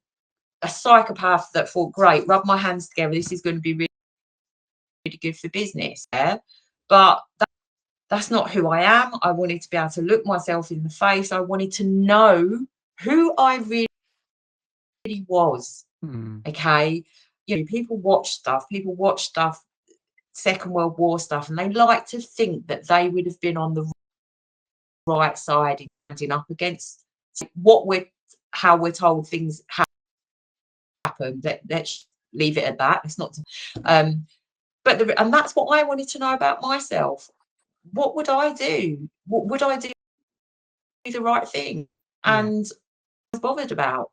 a psychopath that thought, great, rub my hands together. This is going to be really, really good for business. Yeah? But that's not who I am. I wanted to be able to look myself in the face. I wanted to know who I really was. Okay. people watch stuff, Second World War stuff, and they like to think that they would have been on the right side in standing up against how we're told things happen. Let's leave it at that. It's not and that's what I wanted to know about myself. What would I do? What would I do the right thing? And I was bothered about.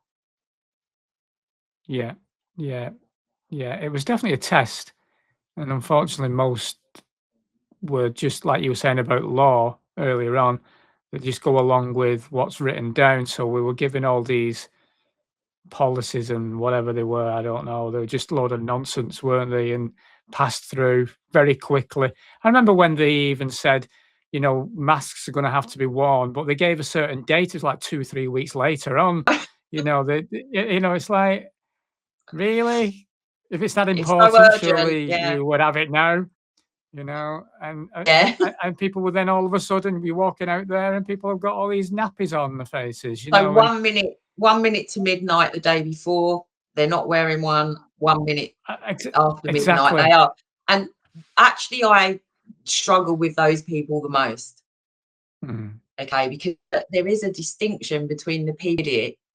Yeah. It was definitely a test, and unfortunately, most were just like you were saying about law earlier on. They just go along with what's written down. So we were given all these policies and whatever they were. I don't know. They were just a load of nonsense, weren't they? And passed through very quickly. I remember when they even said, masks are going to have to be worn, but they gave a certain date. It was like 2-3 weeks later on. It's like, really? If it's that important, surely you would have it now. And people will then all of a sudden be walking out there and people have got all these nappies on their faces. So 1 minute to midnight the day before, they're not wearing one. 1 minute after midnight, they are. And actually, I struggle with those people the most. Okay, because there is a distinction between the people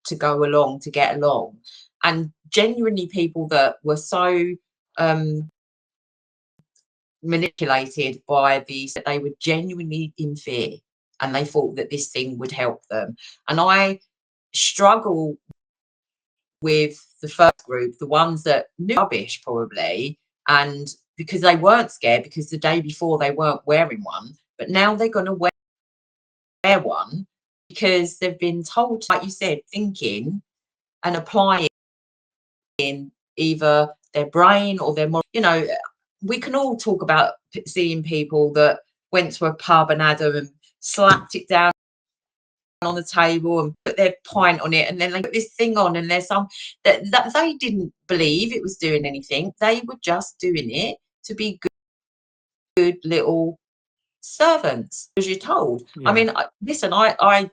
to go along, to get along, and genuinely people that were so manipulated by that they were genuinely in fear and they thought that this thing would help them. And I struggle with the first group, the ones that knew rubbish probably, and because they weren't scared because the day before they weren't wearing one, but now they're going to wear one because they've been told, like you said, thinking and applying in either their brain or their we can all talk about seeing people that went to a pub and had them and slapped it down on the table and put their pint on it, and then they put this thing on, and there's some that they didn't believe it was doing anything. They were just doing it to be good little servants, as you're told. I mean, listen, I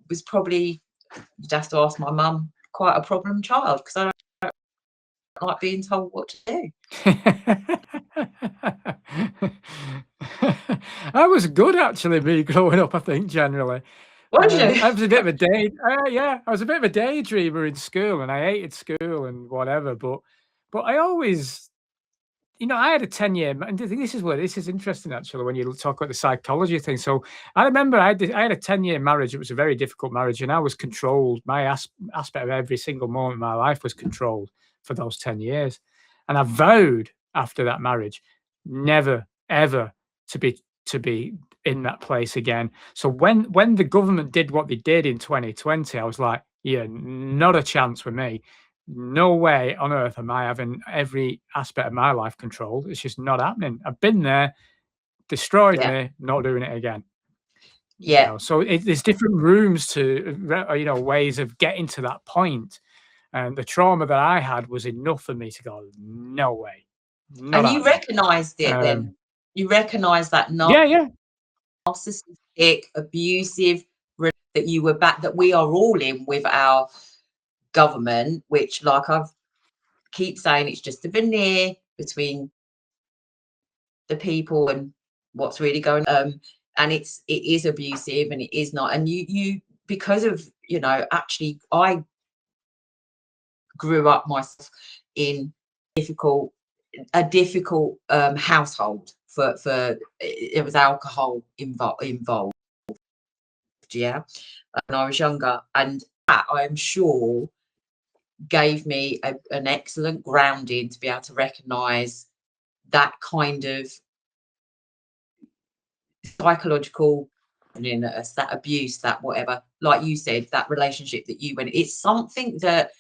was probably, you'd have to ask my mum, quite a problem child, because I don't like being told what to do. I was good actually, me growing up, I think, generally. I was a bit of a I was a bit of a daydreamer in school, and I hated school and whatever. But I always, I had a 10-year, and this is interesting actually when you talk about the psychology thing. So I remember I had a 10-year marriage. It was a very difficult marriage, and I was controlled. My aspect of every single moment of my life was controlled for those 10 years, and I vowed after that marriage never ever to be in that place again. So when the government did what they did in 2020, I was like, yeah, not a chance with me. No way on earth am I having every aspect of my life controlled. It's just not happening. I've been there, destroyed me, not doing it again. So there's different rooms to, ways of getting to that point. And the trauma that I had was enough for me to go, no way. And you recognised it then? You recognised that narcissistic, abusive that you were back, that we are all in with our government, which, like I've keep saying, it's just a veneer between the people and what's really going on. And it is abusive, and it is not. And you because of, actually I grew up myself in a difficult household for it was alcohol involved, when I was younger, and that, I'm sure, gave me an excellent grounding to be able to recognize that kind of psychological, that abuse, that whatever, like you said, that relationship that you went. It's something that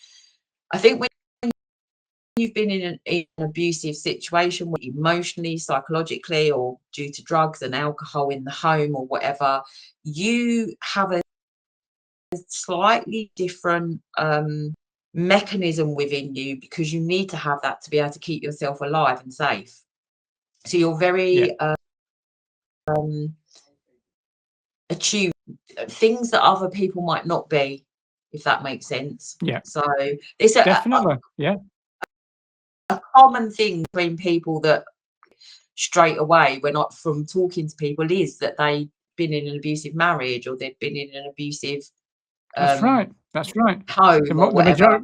I think when you've been in an abusive situation, emotionally, psychologically, or due to drugs and alcohol in the home or whatever, you have a slightly different mechanism within you, because you need to have that to be able to keep yourself alive and safe. So you're very attuned things that other people might not be, if that makes sense. Yeah. So it's definitely. a common thing between people that straight away, when not from talking to people, is that they've been in an abusive marriage or they've been in an abusive That's right. That's right. home or whatever.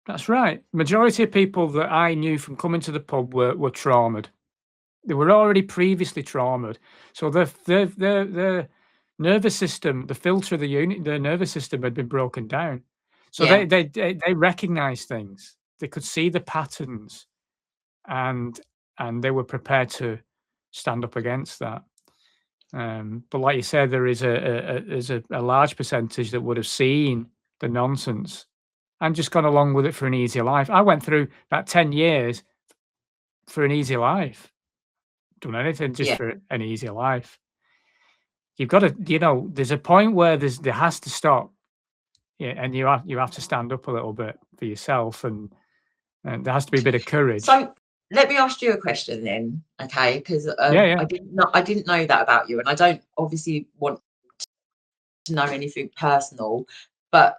That's right. Majority of people that I knew from coming to the pub were traumatized. They were already previously traumatized. So the nervous system, the filter of the nervous system had been broken down. So they recognized things. They could see the patterns, and they were prepared to stand up against that. But like you said, there is a large percentage that would have seen the nonsense and just gone along with it for an easier life. I went through about 10 years for an easier life. Done anything just for an easier life. You've got to, there's a point where there has to stop. Yeah, and you have to stand up a little bit for yourself, and there has to be a bit of courage. So let me ask you a question then, okay? Because I didn't know that about you, and I don't obviously want to know anything personal. But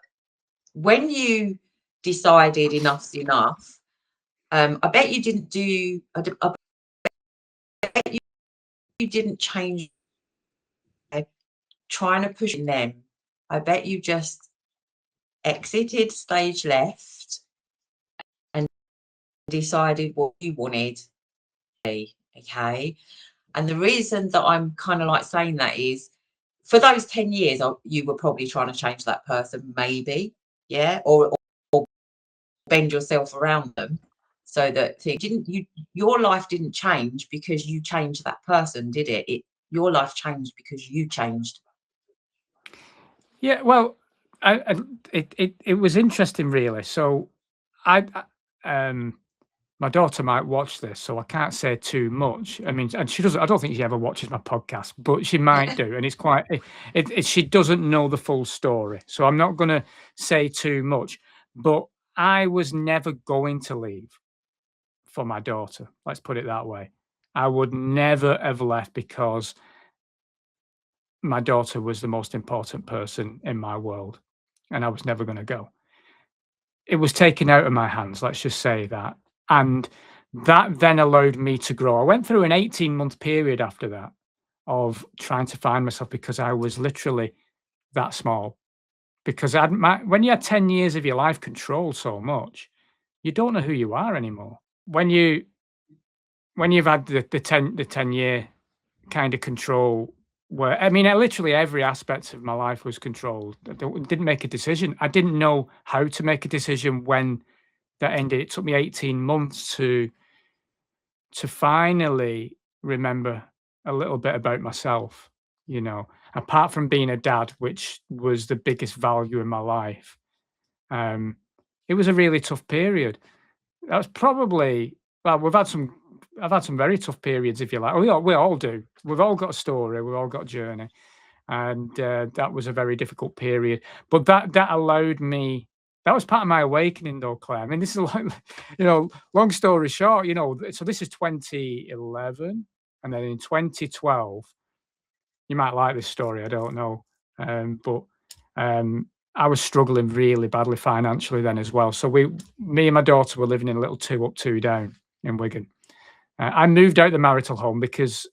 when you decided enough's enough, I bet you didn't do. I bet you didn't change. Trying to push in them. I bet you just exited stage left and decided what you wanted. Okay. And the reason that I'm kind of like saying that is for those 10 years, you were probably trying to change that person, maybe, or bend yourself around them so that your life didn't change because you changed that person, did it? Your life changed because you changed. Yeah, well, it was interesting, really. So, my daughter might watch this, so I can't say too much. I mean, and she doesn't. I don't think she ever watches my podcast, but she might do, and it's quite. She doesn't know the full story, so I'm not going to say too much. But I was never going to leave for my daughter. Let's put it that way. I would never have left because my daughter was the most important person in my world, and I was never going to go. It was taken out of my hands, let's just say that. And that then allowed me to grow. I went through an 18-month period after that of trying to find myself because I was literally that small. Because when you had 10 years of your life controlled so much, you don't know who you are anymore. When you've had the 10-year kind of control, where I mean, literally every aspect of my life was controlled. I didn't make a decision. I didn't know how to make a decision when that ended. It took me 18 months to finally remember a little bit about myself, apart from being a dad, which was the biggest value in my life. It was a really tough period. That was probably, well, I've had some very tough periods, if you like. We all do. We've all got a story. We've all got a journey. And that was a very difficult period. But that allowed me, that was part of my awakening though, Claire. I mean, this is like, long story short, so this is 2011. And then in 2012, you might like this story, I don't know. But I was struggling really badly financially then as well. So me and my daughter were living in a little 2 up, 2 down in Wigan. I moved out the marital home because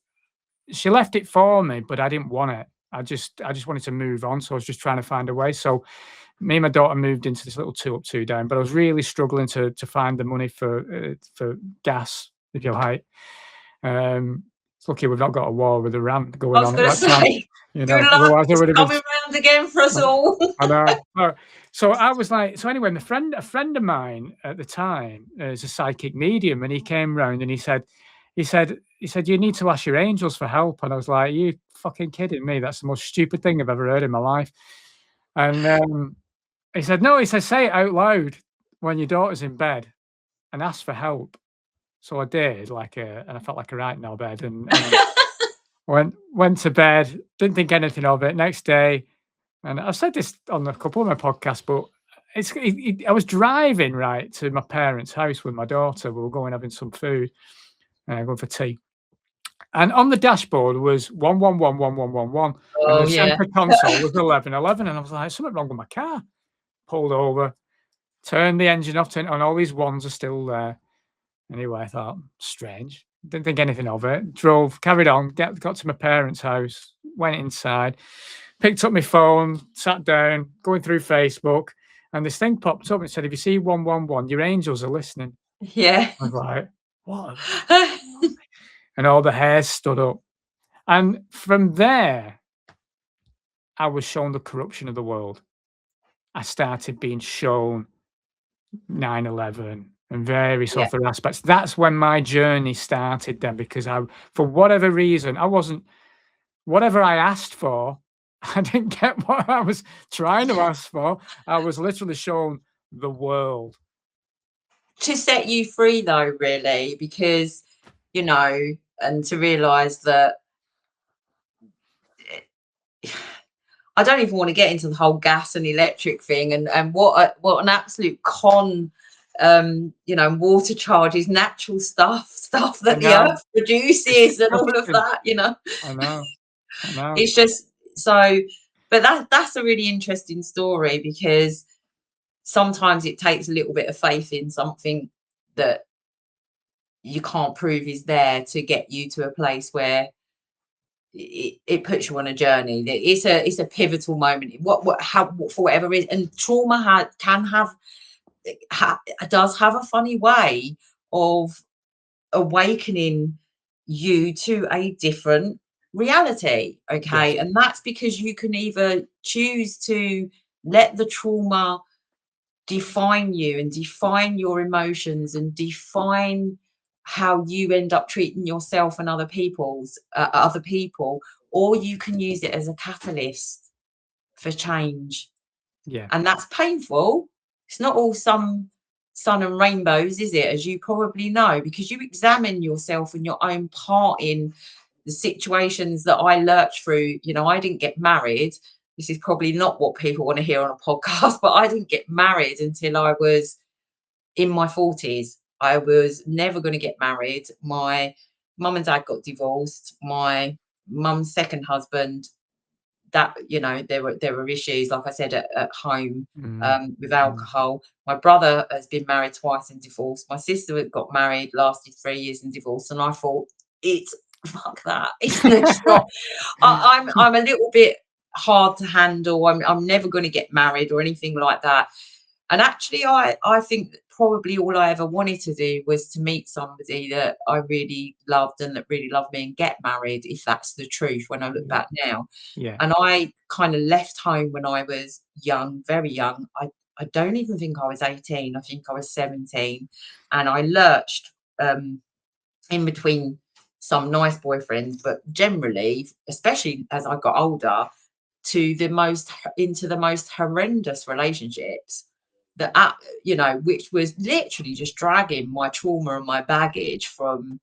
she left it for me, but I didn't want it. I just wanted to move on. So I was just trying to find a way. So me and my daughter moved into this little 2 up, 2 down, but I was really struggling to find the money for gas, if you like. It's lucky we've not got a war with Iran going on. I was going to say, good luck, it's coming round again for us all. I know. So I was like, so anyway, a friend of mine at the time is a psychic medium, and he came round and he said, you need to ask your angels for help. And I was like, are you fucking kidding me? That's the most stupid thing I've ever heard in my life. And he said, no, he said, say it out loud when your daughter's in bed and ask for help. So I did, and I felt like a right knobhead, and went to bed, didn't think anything of it. Next day, and I've said this on a couple of my podcasts, but I was driving right to my parents' house with my daughter. We were going having some food, going for tea. And on the dashboard was 1111111. And the center console was 1111. And I was like, something wrong with my car. Pulled over, turned the engine off, and all these ones are still there. Anyway, I thought, strange. Didn't think anything of it. Carried on, got to my parents' house, went inside, picked up my phone, sat down, going through Facebook, and this thing popped up and said, if you see 111, your angels are listening. Yeah. I was like, what? And all the hairs stood up. And from there, I was shown the corruption of the world. I started being shown 9/11 and various Yeah. other aspects. That's when my journey started then, because for whatever reason, whatever I asked for, I didn't get what I was trying to ask for. I was literally shown the world. To set you free though, really, because, and to realise that I don't even want to get into the whole gas and electric thing and what an absolute con, water charges, natural stuff that the earth produces and all of that, I know. It's just so, but that's a really interesting story, because sometimes it takes a little bit of faith in something that you can't prove is there to get you to a place where it puts you on a journey. It's a pivotal moment. How for whatever reason, and trauma does have a funny way of awakening you to a different reality. Okay, Yes. and that's because you can either choose to let the trauma define you and define your emotions and define how you end up treating yourself and other people, or you can use it as a catalyst for change. Yeah. And that's painful. It's not all sun and rainbows, is it? As you probably know, because you examine yourself and your own part in the situations that I lurched through. I didn't get married. This is probably not what people want to hear on a podcast, but I didn't get married until I was in my 40s. I was never going to get married. My mum and dad got divorced. My mum's second husband, that there were issues, like I said, at home with alcohol. My brother has been married twice and divorced. My sister got married, lasted 3 years and divorced. And I thought, it's fuck that. It's not. I'm a little bit hard to handle. I'm never going to get married or anything like that. And actually, I think that probably all I ever wanted to do was to meet somebody that I really loved and that really loved me and get married, if that's the truth, when I look back now. Yeah. And I kind of left home when I was young, very young. I don't even think I was 18. I think I was 17. And I lurched in between some nice boyfriends, but generally, especially as I got older, into the most horrendous relationships that which was literally just dragging my trauma and my baggage from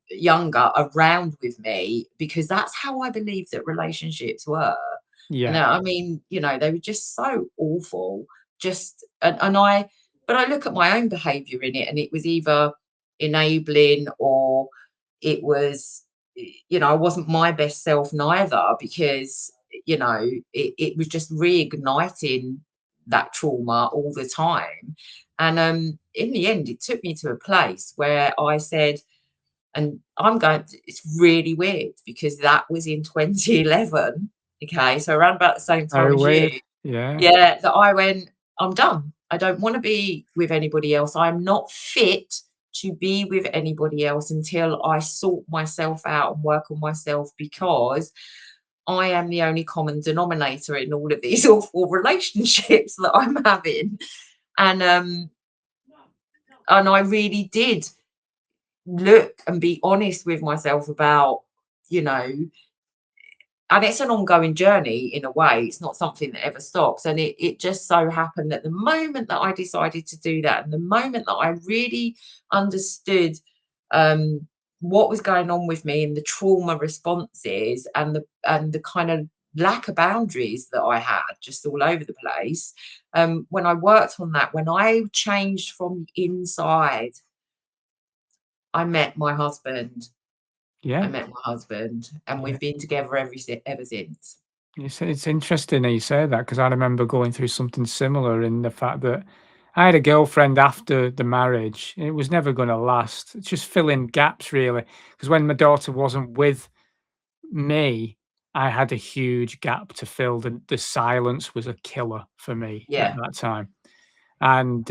younger around with me, because that's how I believed that relationships were. And I mean, they were just so awful. But I look at my own behavior in it, and it was either enabling, or it was, I wasn't my best self neither, because it was just reigniting that trauma all the time. And in the end, it took me to a place where I said, and it's really weird, because that was in 2011. Okay, so around about the same time as you. Yeah. That I went, I'm done. I don't want to be with anybody else. I'm not fit to be with anybody else until I sort myself out and work on myself, because I am the only common denominator in all of these awful relationships that I'm having. And I really did look and be honest with myself about, and it's an ongoing journey in a way. It's not something that ever stops. And it just so happened that the moment that I decided to do that, and the moment that I really understood what was going on with me and the trauma responses and the kind of lack of boundaries that I had just all over the place, when I worked on that, when I changed from the inside, I met my husband. Yeah. I met my husband, and we've been together ever since. It's interesting that you say that, because I remember going through something similar, in the fact that I had a girlfriend after the marriage. It was never going to last. It's just filling gaps, really. Because when my daughter wasn't with me, I had a huge gap to fill. The silence was a killer for me at Yeah. that time. And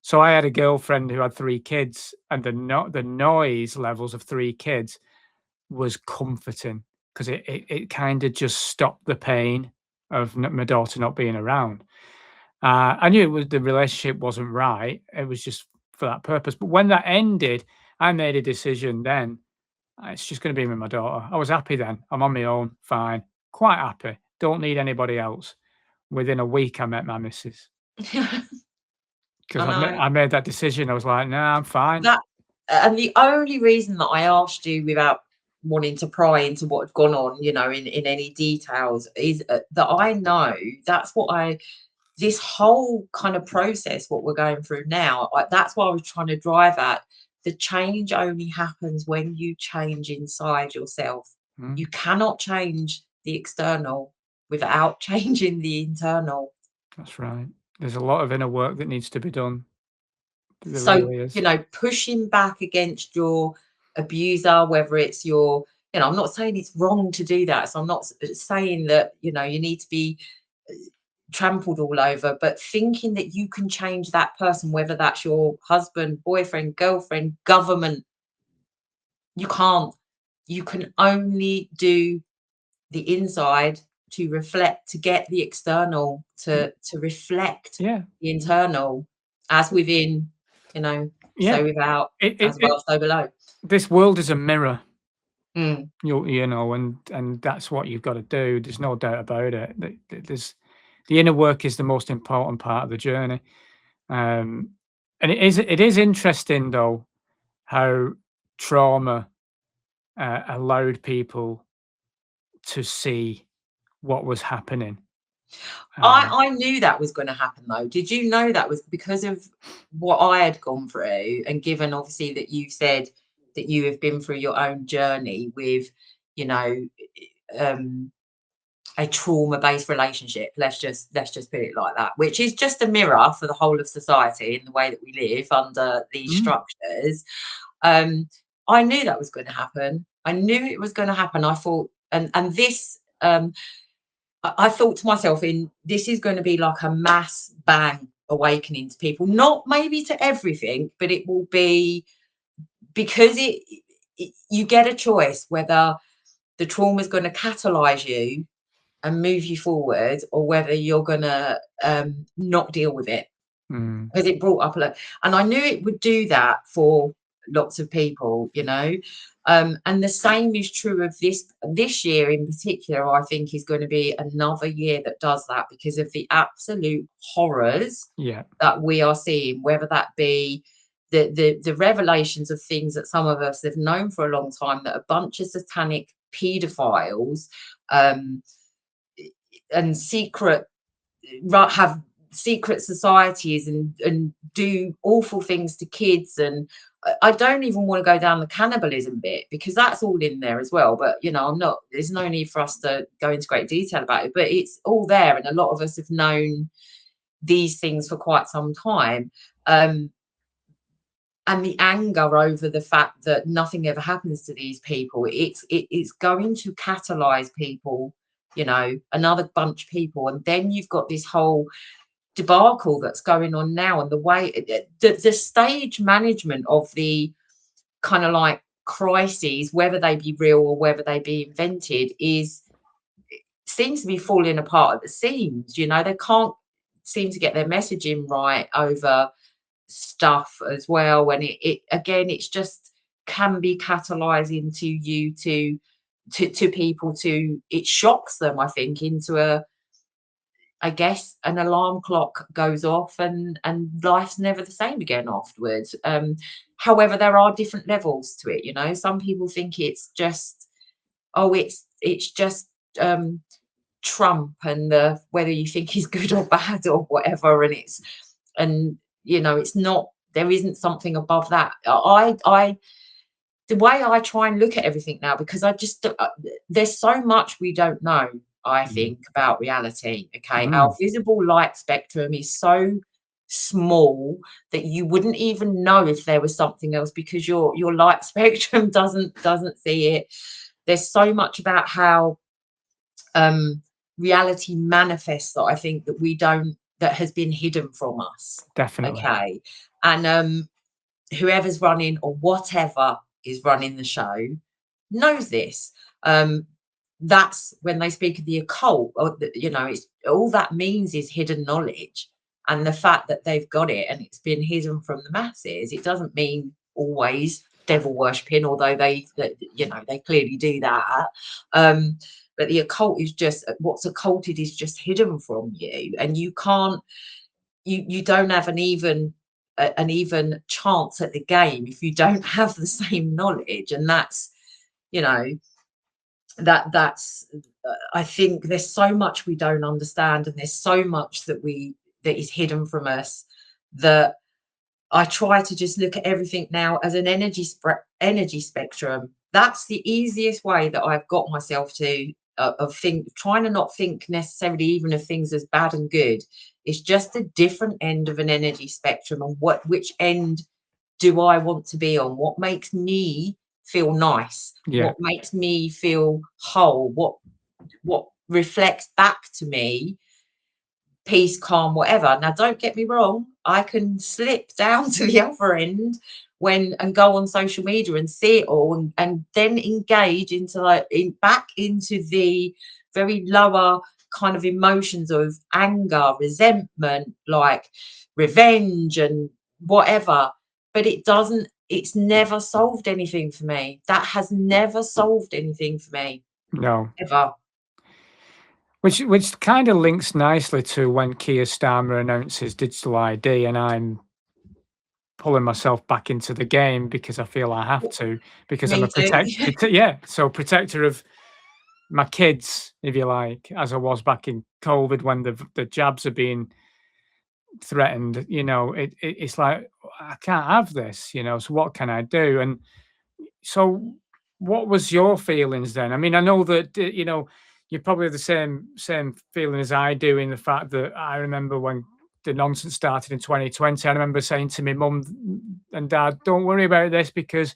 so I had a girlfriend who had 3 kids, and the noise levels of 3 kids was comforting because it kind of just stopped the pain of my daughter not being around. I knew it was the relationship wasn't right. It was just for that purpose. But when that ended, I made a decision then. It's just going to be with my daughter. I was happy then. I'm on my own, fine, quite happy. Don't need anybody else. Within a week, I met my missus because I know I made that decision. I was like, nah, I'm fine. that. And the only reason that I asked you without wanting to pry into what had gone on, in any details, is that I know that's what this whole kind of process, what we're going through now, that's why I was trying to drive at. The change only happens when you change inside yourself. Mm, You cannot change the external without changing the internal. that's right. There's a lot of inner work that needs to be done. There So, really is. pushing back against your abuser, whether it's your, I'm not saying it's wrong to do that. So I'm not saying that, you need to be trampled all over, but thinking that you can change that person, whether that's your husband, boyfriend, girlfriend, government, you can't. You can only do the inside to reflect, to get the external to reflect Yeah, the internal, as within, yeah. so without, It, it, as it, above, so below. this world is a mirror. Mm. And that's what you've got to do. There's no doubt about it. There's the inner work is the most important part of the journey. Um, and it is interesting though how trauma allowed people to see what was happening. I knew that was going to happen though. Did you know that was because of what I had gone through, and given obviously that you've said that you have been through your own journey with, you know, um, a trauma-based relationship. Let's just put it like that, which is just a mirror for the whole of society in the way that we live under these Mm, structures. I knew that was going to happen. I knew it was going to happen. I thought, and this. I thought to myself, this is going to be like a mass bang awakening to people, not maybe to everything, but it will be because you get a choice whether the trauma is going to catalyze you and move you forward, or whether you're going to not deal with it, mm, because it brought up a lot. And I knew it would do that for lots of people, and the same is true of this year in particular. I think is going to be another year that does that, because of the absolute horrors yeah. that we are seeing, whether that be the revelations of things that some of us have known for a long time, that a bunch of satanic pedophiles and have secret societies and do awful things to kids. And I don't even want to go down the cannibalism bit, because that's all in there as well. But there's no need for us to go into great detail about it, but it's all there, and a lot of us have known these things for quite some time. And the anger over the fact that nothing ever happens to these people, it's going to catalyze people, another bunch of people. And then you've got this whole debacle that's going on now, and the way the stage management of the kind of like crises, whether they be real or whether they be invented, seems to be falling apart at the seams. They can't seem to get their messaging right over stuff as well, and it again, it's just can be catalyzing to you to people, to it shocks them, I think, into I guess an alarm clock goes off, and life's never the same again afterwards. However, there are different levels to it. Some people think it's just, it's just Trump, and whether you think he's good or bad or whatever, it's not, there isn't something above that. The way I try and look at everything now, because I just there's so much we don't know, I Mm, think, about reality. Okay, our mm, visible light spectrum is so small that you wouldn't even know if there was something else, because your light spectrum doesn't see it. There's so much about how reality manifests that I think that we don't, that has been hidden from us. Definitely. Okay. And whoever's running or whatever is running the show knows this. That's when they speak of the occult, or it's all that means is hidden knowledge. And the fact that they've got it and it's been hidden from the masses, it doesn't mean always devil worshipping, although they clearly do that. But the occult is just, what's occulted is just hidden from you, and you can't, you don't have an even chance at the game if you don't have the same knowledge. And that's, that's I think there's so much we don't understand, and there's so much that is hidden from us, that I try to just look at everything now as an energy spectrum. That's the easiest way that I've got myself to trying to not think necessarily even of things as bad and good. It's just a different end of an energy spectrum, and which end do I want to be on? What makes me feel nice? Yeah. What makes me feel whole? What reflects back to me peace, calm, whatever. Now, don't get me wrong, I can slip down to the other end and go on social media and see it all, and then engage into back into the very lower kind of emotions of anger, resentment, like revenge and whatever. But it's never solved anything for me. That has never solved anything for me. No. Ever. Which kind of links nicely to when Keir Starmer announces digital ID, and I'm pulling myself back into the game because I feel I have to, because I'm a protector of my kids, if you like, as I was back in COVID when the jabs are being threatened. It's like, I can't have this, so what can I do? And so what was your feelings then? I mean, I know that you're probably the same feeling as I do, in the fact that I remember when the nonsense started in 2020. I remember saying to my mum and dad, don't worry about this, because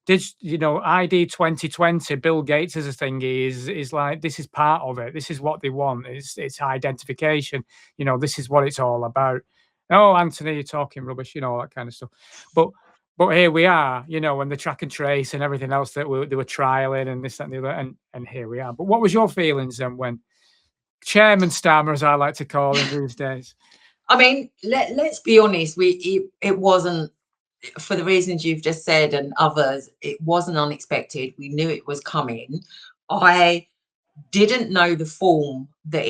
ID 2020, Bill Gates as a thing is like, this is part of it. This is what they want. It's identification. This is what it's all about. Oh, Anthony, you're talking rubbish, all that kind of stuff. But here we are, and the track and trace and everything else that they were trialing, and this, that, and the other, and here we are. But what was your feelings then when Chairman Starmer, as I like to call him these days? I mean, let's be honest. It wasn't, for the reasons you've just said and others, it wasn't unexpected. We knew it was coming. I didn't know the form that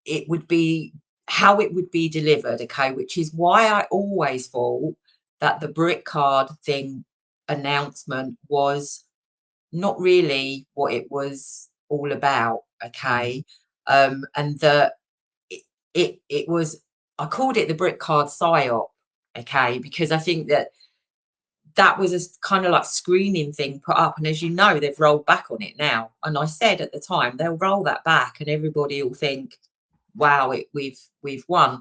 it would be, how it would be delivered. Okay, which is why I always thought that the brick card thing announcement was not really what it was all about. Okay, and that it was, I called it the brick card psyop. Okay, because I think that was a kind of like screening thing put up, and as you know, they've rolled back on it now. And I said at the time, they'll roll that back and everybody will think, wow, we've won.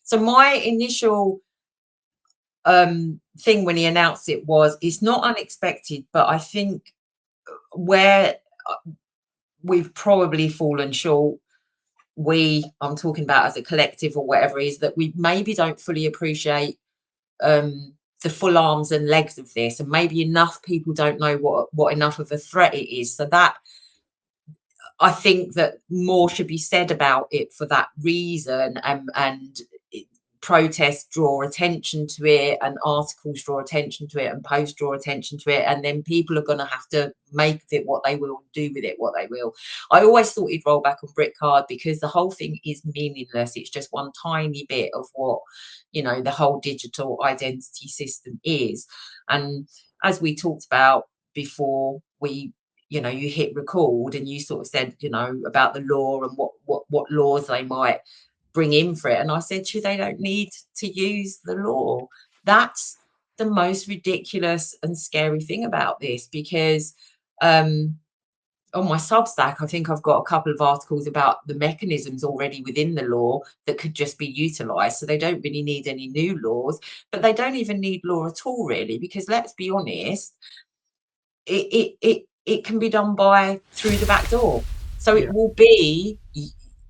So my initial thing when he announced it was, it's not unexpected, but I think where we've probably fallen short, I'm talking about as a collective or whatever, is that we maybe don't fully appreciate the full arms and legs of this, and maybe enough people don't know what enough of a threat it is. So that, I think that more should be said about it for that reason, and protests draw attention to it, and articles draw attention to it, and posts draw attention to it, and then people are going to have to make of it what they will, do with it what they will. I always thought he'd roll back on brick card, because the whole thing is meaningless. It's just one tiny bit of what the whole digital identity system is. And as we talked about before we you hit record, and you sort of said about the law and what laws they might bring in for it, and I said to you, they don't need to use the law. That's the most ridiculous and scary thing about this, because on my Substack, I think I've got a couple of articles about the mechanisms already within the law that could just be utilised. So they don't really need any new laws, but they don't even need law at all, really, because let's be honest, it can be done through the back door. So it will be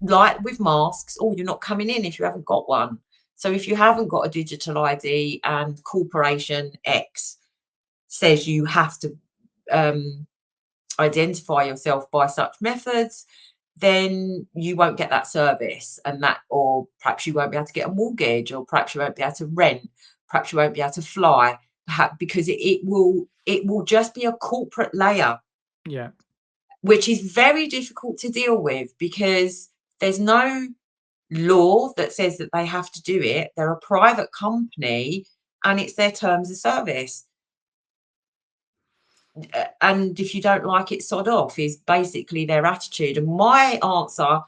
like with masks. Oh, you're not coming in if you haven't got one. So if you haven't got a digital ID and corporation X says you have to identify yourself by such methods, then you won't get that service, or perhaps you won't be able to get a mortgage, or perhaps you won't be able to rent, perhaps you won't be able to fly, because it will just be a corporate layer, which is very difficult to deal with, because there's no law that says that they have to do it. They're a private company and it's their terms of service. And if you don't like it, sod off, is basically their attitude. And my answer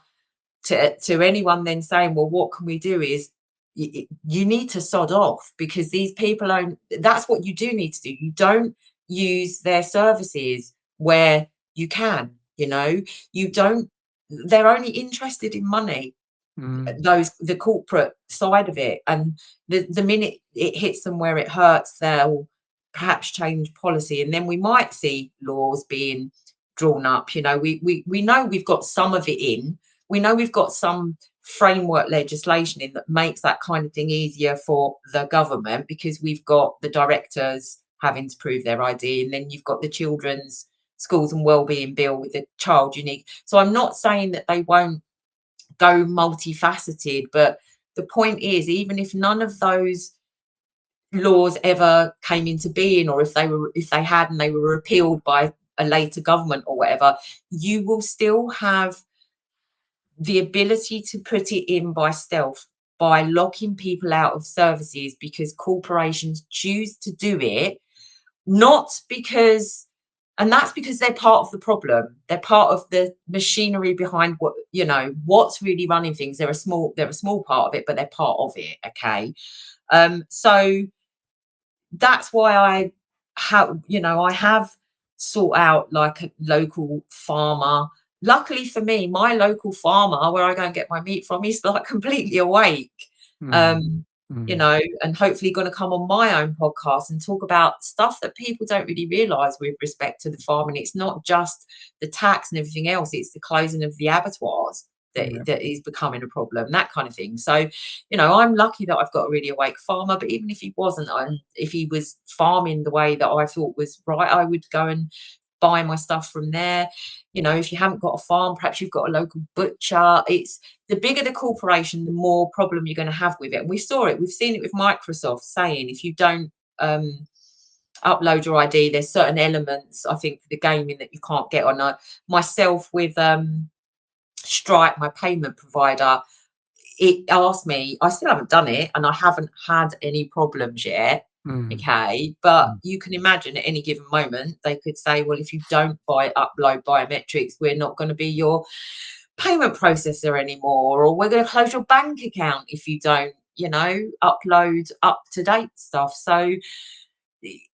to anyone then saying, well, what can we do, is you need to sod off, because these people that's what you do need to do. You don't use their services where you can, they're only interested in money. The corporate side of it, and the minute it hits them where it hurts, they'll perhaps change policy, and then we might see laws being drawn up. We know we've got some of it in. We know we've got some framework legislation in that makes that kind of thing easier for the government, because we've got the directors having to prove their ID, and then you've got the Children's Schools and Wellbeing Bill with the child unique. So I'm not saying that they won't go multifaceted, but the point is, even if none of those laws ever came into being, or if they had and they were repealed by a later government or whatever, you will still have the ability to put it in by stealth, by locking people out of services, because corporations choose to do it, not because, and that's because they're part of the problem. They're part of the machinery behind what's really running things. They're a small part of it, but they're part of it. Okay. So that's why I have sought out like a local farmer. Luckily for me, my local farmer, where I go and get my meat from, he's like completely awake. And hopefully going to come on my own podcast and talk about stuff that people don't really realise with respect to the farming. It's not just the tax and everything else, it's the closing of the abattoirs that is becoming a problem, that kind of thing. So, I'm lucky that I've got a really awake farmer, but even if he wasn't, if he was farming the way that I thought was right, I would go and buy my stuff from there. If you haven't got a farm, perhaps you've got a local butcher. It's the bigger the corporation, the more problem you're going to have with it. And we've seen it with Microsoft saying, if you don't upload your ID, there's certain elements, I think, for the gaming that you can't get on. Myself with Stripe, my payment provider, it asked me, I still haven't done it and I haven't had any problems yet. Okay, but you can imagine at any given moment they could say, well, if you don't upload biometrics, we're not going to be your payment processor anymore, or we're going to close your bank account if you don't upload up-to-date stuff. So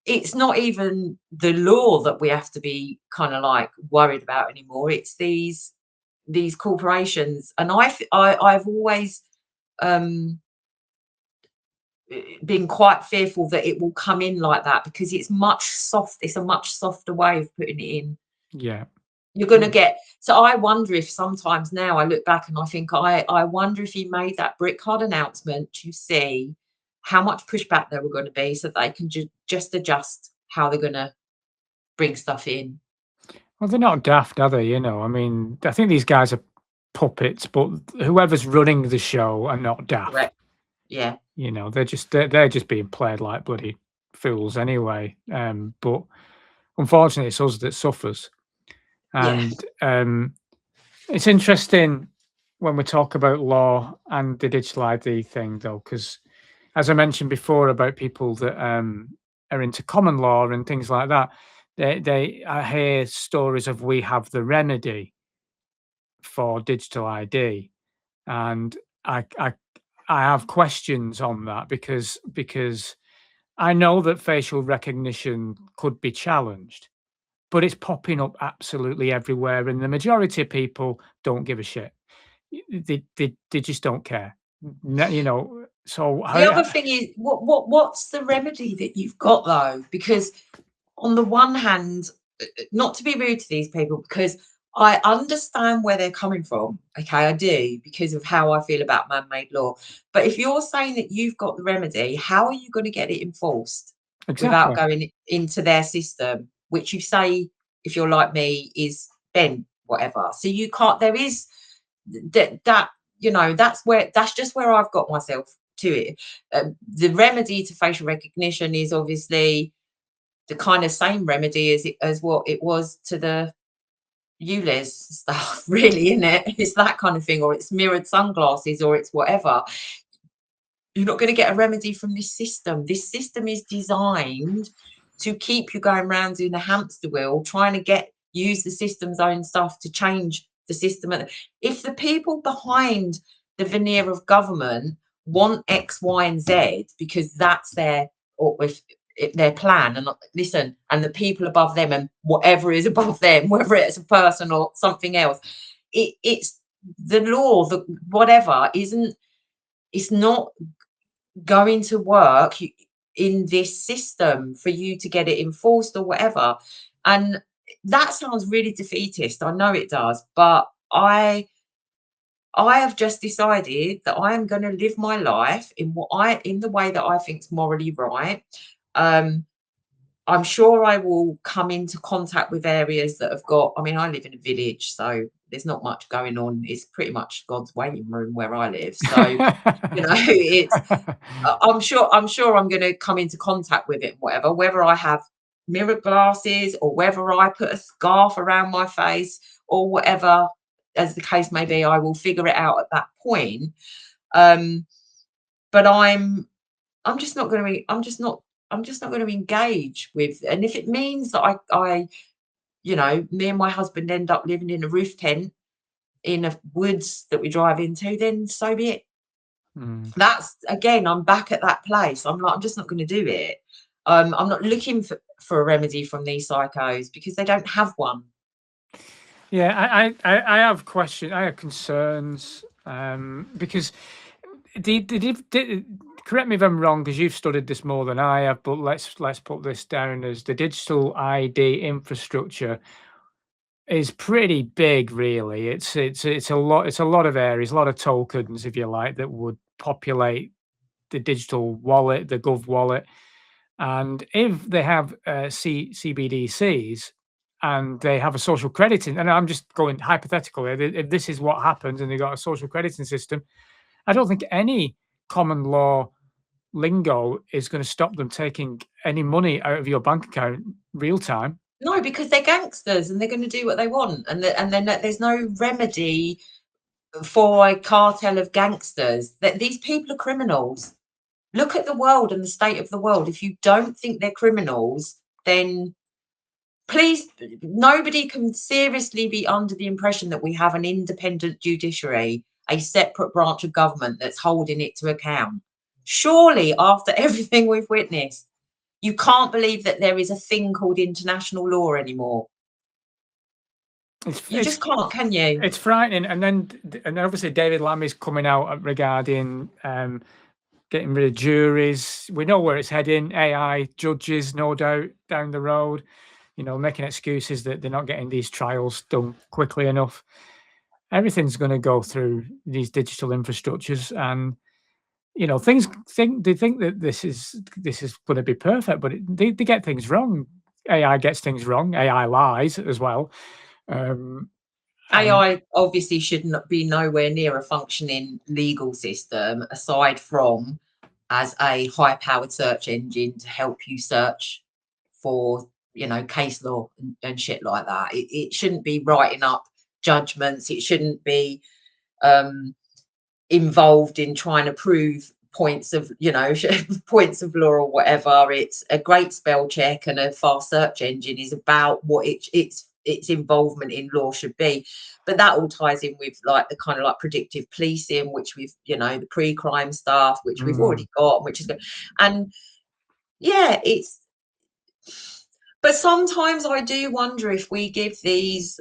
it's not even the law that we have to be kind of like worried about anymore. It's these corporations. And I've always been quite fearful that it will come in like that, because it's a much softer way of putting it in. You're going to get, so I wonder if sometimes now I look back and I think, I wonder if he made that brick card announcement to see how much pushback there were going to be, so they can just adjust how they're going to bring stuff in. Well, they're not daft, are they? I mean, I think these guys are puppets, but whoever's running the show are not daft. Correct. Yeah. They're just being played like bloody fools anyway. But unfortunately, it's us that suffers. And it's interesting when we talk about law and the digital ID thing, though, because as I mentioned before about people that are into common law and things like that, I hear stories of we have the remedy for digital ID, and I have questions on that, because I know that facial recognition could be challenged, but it's popping up absolutely everywhere, and the majority of people don't give a shit. They just don't care. You know, so The other thing is, what's the remedy that you've got though? Because on the one hand, not to be rude to these people, because I understand where they're coming from. Okay, I do, because of how I feel about man-made law. But if you're saying that you've got the remedy, how are you going to get it enforced without exactly. going into their system, which you say, if you're like me, is bent, whatever. So you can't. There is that you know, that's just where I've got myself to it. The remedy to facial recognition is obviously the kind of same remedy as what it was to the ULEZ stuff, really, isn't it? It's that kind of thing, or it's mirrored sunglasses, or it's whatever. You're not going to get a remedy from this system. This system is designed to keep you going round in a hamster wheel, trying to use the system's own stuff to change the system. If the people behind the veneer of government want X, Y, and Z because that's their plan, and listen, and the people above them and whatever is above them, whether it's a person or something else, it's the law, the whatever it's not going to work in this system for you to get it enforced or whatever. And that sounds really defeatist, I know it does, but I have just decided that I am going to live my life in the way that I think is morally right. I'm sure I will come into contact with areas that have got, I mean, I live in a village, so there's not much going on. It's pretty much God's waiting room where I live. So, you know, I'm sure I'm going to come into contact with it, whatever, whether I have mirror glasses or whether I put a scarf around my face or whatever, as the case may be, I will figure it out at that point. But I'm just not going to I'm just not going to engage with, and if it means that I you know, me and my husband end up living in a roof tent in a woods that we drive into, then so be it. That's, again, I'm back at that place. I'm just not going to do it. I'm not looking for a remedy from these psychos because they don't have one. Yeah, I have questions. I have concerns because correct me if I'm wrong, because you've studied this more than I have. But let's put this down as the digital ID infrastructure is pretty big, really. It's a lot. It's a lot of areas, a lot of tokens, if you like, that would populate the digital wallet, the Gov wallet. And if they have CBDCs and they have a social crediting, and I'm just going hypothetical here, if this is what happens and they got a social crediting system, I don't think any common law lingo is going to stop them taking any money out of your bank account real time. No, because they're gangsters and they're going to do what they want, and then there's no remedy for a cartel of gangsters. That these people are criminals. Look at the world and the state of the world. If you don't think they're criminals, then please, nobody can seriously be under the impression that we have an independent judiciary, a separate branch of government that's holding it to account. Surely, after everything we've witnessed, you can't believe that there is a thing called international law anymore. You just can't, can you? It's frightening. And then obviously David Lamb is coming out regarding getting rid of juries. We know where it's heading. AI judges, no doubt, down the road, you know, making excuses that they're not getting these trials done quickly enough. Everything's going to go through these digital infrastructures, and you know, they think that this is going to be perfect, but they get things wrong. AI gets things wrong. AI lies as well. AI obviously should not be nowhere near a functioning legal system, aside from as a high-powered search engine to help you search for, you know, case law and shit like that. It shouldn't be writing up judgments. It shouldn't be involved in trying to prove points of, you know, points of law or whatever. It's a great spell check, and a fast search engine is about what its involvement in law should be. But that all ties in with like the kind of like predictive policing, which we've, you know, the pre-crime stuff, which we've already got, which is good. And yeah, But sometimes I do wonder if we give these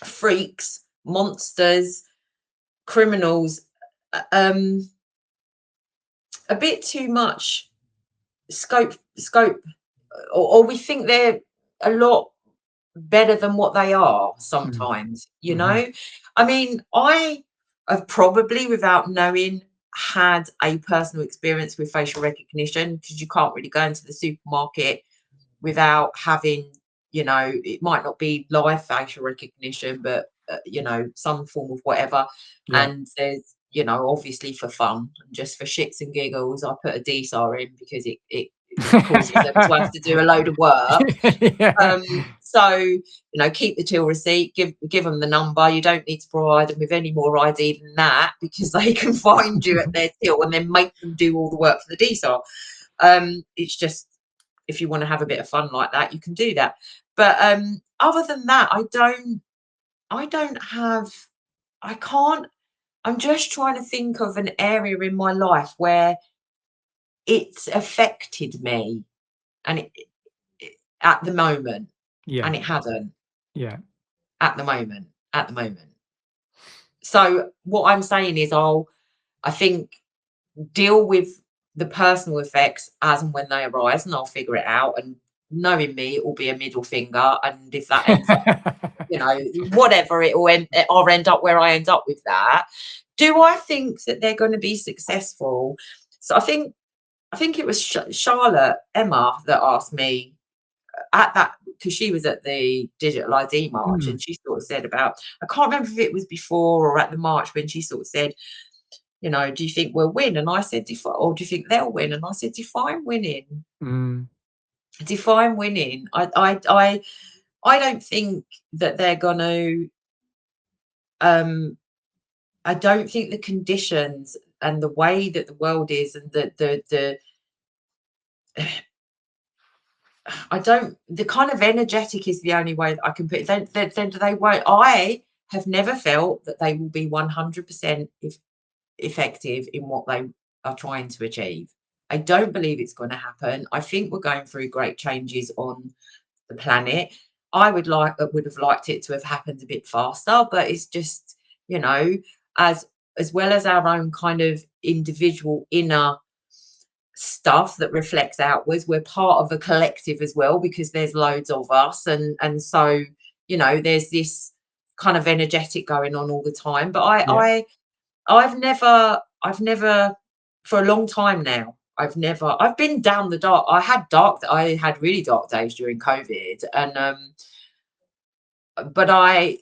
freaks, monsters, criminals a bit too much scope, or we think they're a lot better than what they are sometimes, you know. I mean, I have probably, without knowing, had a personal experience with facial recognition, because you can't really go into the supermarket without having, you know, it might not be live facial recognition, but you know, some form of whatever. Yeah. And there's, you know, obviously for fun, just for shits and giggles, I put a DSAR in because it causes them to have to do a load of work. Yeah. So, you know, keep the till receipt, give them the number. You don't need to provide them with any more ID than that, because they can find you at their till and then make them do all the work for the DSAR. It's just, if you want to have a bit of fun like that, you can do that. But other than that, I can't. I'm just trying to think of an area in my life where it's affected me, and at the moment, Yeah. and it hasn't Yeah. at the moment. So what I'm saying is, I think, deal with the personal effects as and when they arise, and I'll figure it out. And knowing me, it will be a middle finger, and if that ends up, you know, whatever, I'll end up where I end up with that. Do I think that they're going to be successful? So I think it was Emma that asked me at that, because she was at the digital ID march, and she sort of said about, I can't remember if it was before or at the march, when she sort of said, you know, do you think we'll win? And I said, or do you think they'll win? And I said, define winning. Define winning. I don't think that they're going to. I don't think the conditions and the way that the world is, and the I don't. The kind of energetic is the only way that I can put it. Then they won't. I have never felt that they will be 100% effective in what they are trying to achieve. I don't believe it's going to happen. I think we're going through great changes on the planet. I would have liked it to have happened a bit faster, but it's just, you know, as well as our own kind of individual inner stuff that reflects outwards, we're part of a collective as well, because there's loads of us, and so, you know, there's this kind of energetic going on all the time. But I've never, for a long time now, I've been down the dark. I had really dark days during COVID, and but I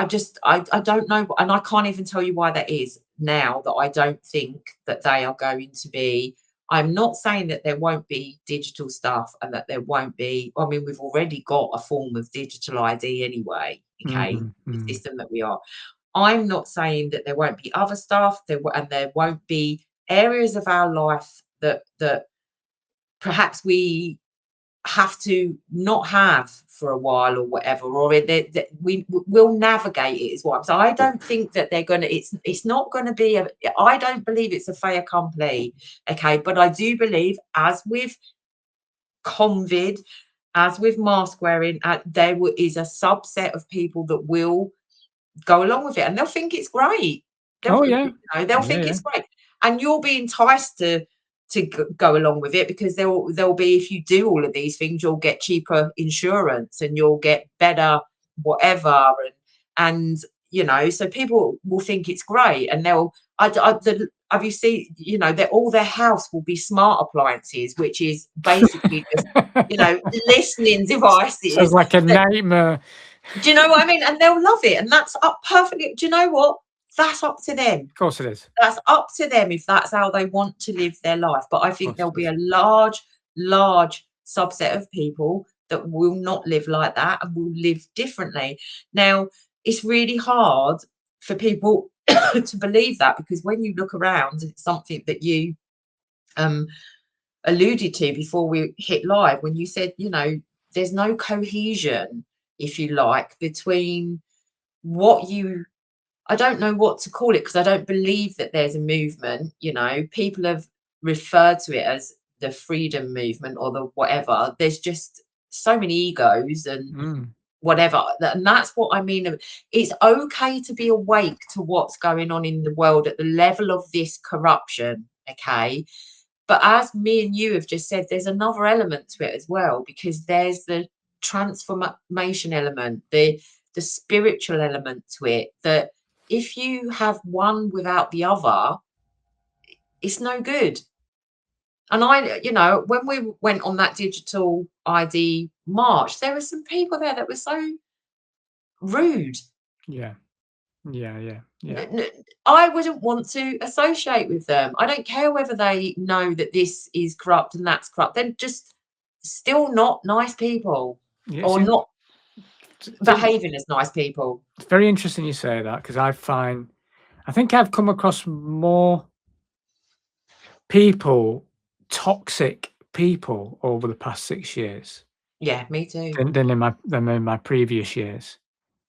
don't know, and I can't even tell you why that is now, that I don't think that they are going to be. I'm not saying that there won't be digital stuff, and that there won't be. I mean, we've already got a form of digital ID anyway. Okay, the system that we are. I'm not saying that there won't be other stuff, and there won't be areas of our life that perhaps we have to not have for a while or whatever, or that we will navigate it, is what I'm saying. I don't think that they're gonna. It's not going to be I don't believe it's a fait accompli. Okay, but I do believe, as with COVID, as with mask wearing, there is a subset of people that will go along with it, and they'll think it's great. They'll think it's great, and you'll be enticed to go along with it, because there'll be, if you do all of these things, you'll get cheaper insurance, and you'll get better whatever, and you know, so people will think it's great, and have you seen, you know, all their house will be smart appliances, which is basically just, you know, listening devices. Sounds like a nightmare. Do you know what I mean? And they'll love it, and that's up perfectly. Do you know what? That's up to them. Of course it is. That's up to them if that's how they want to live their life. But I think there'll be a large subset of people that will not live like that, and will live differently. Now, it's really hard for people to believe that, because when you look around, it's something that you alluded to before we hit live, when you said, you know, there's no cohesion, if you like, between I don't know what to call it, because I don't believe that there's a movement. You know, people have referred to it as the freedom movement or the whatever. There's just so many egos and Mm. whatever. And that's what I mean. It's okay to be awake to what's going on in the world at the level of this corruption, okay? But as me and you have just said, there's another element to it as well, because there's the transformation element, the spiritual element to it, that if you have one without the other, it's no good. And when we went on that digital ID march, there were some people there that were so rude. Yeah. I wouldn't want to associate with them. I don't care whether they know that this is corrupt and that's corrupt. They're just still not nice people, Yeah, or not it's behaving as nice people. very interesting you say that, because I think I've come across more people, toxic people, over the past 6 years Yeah, me too. than in my previous years.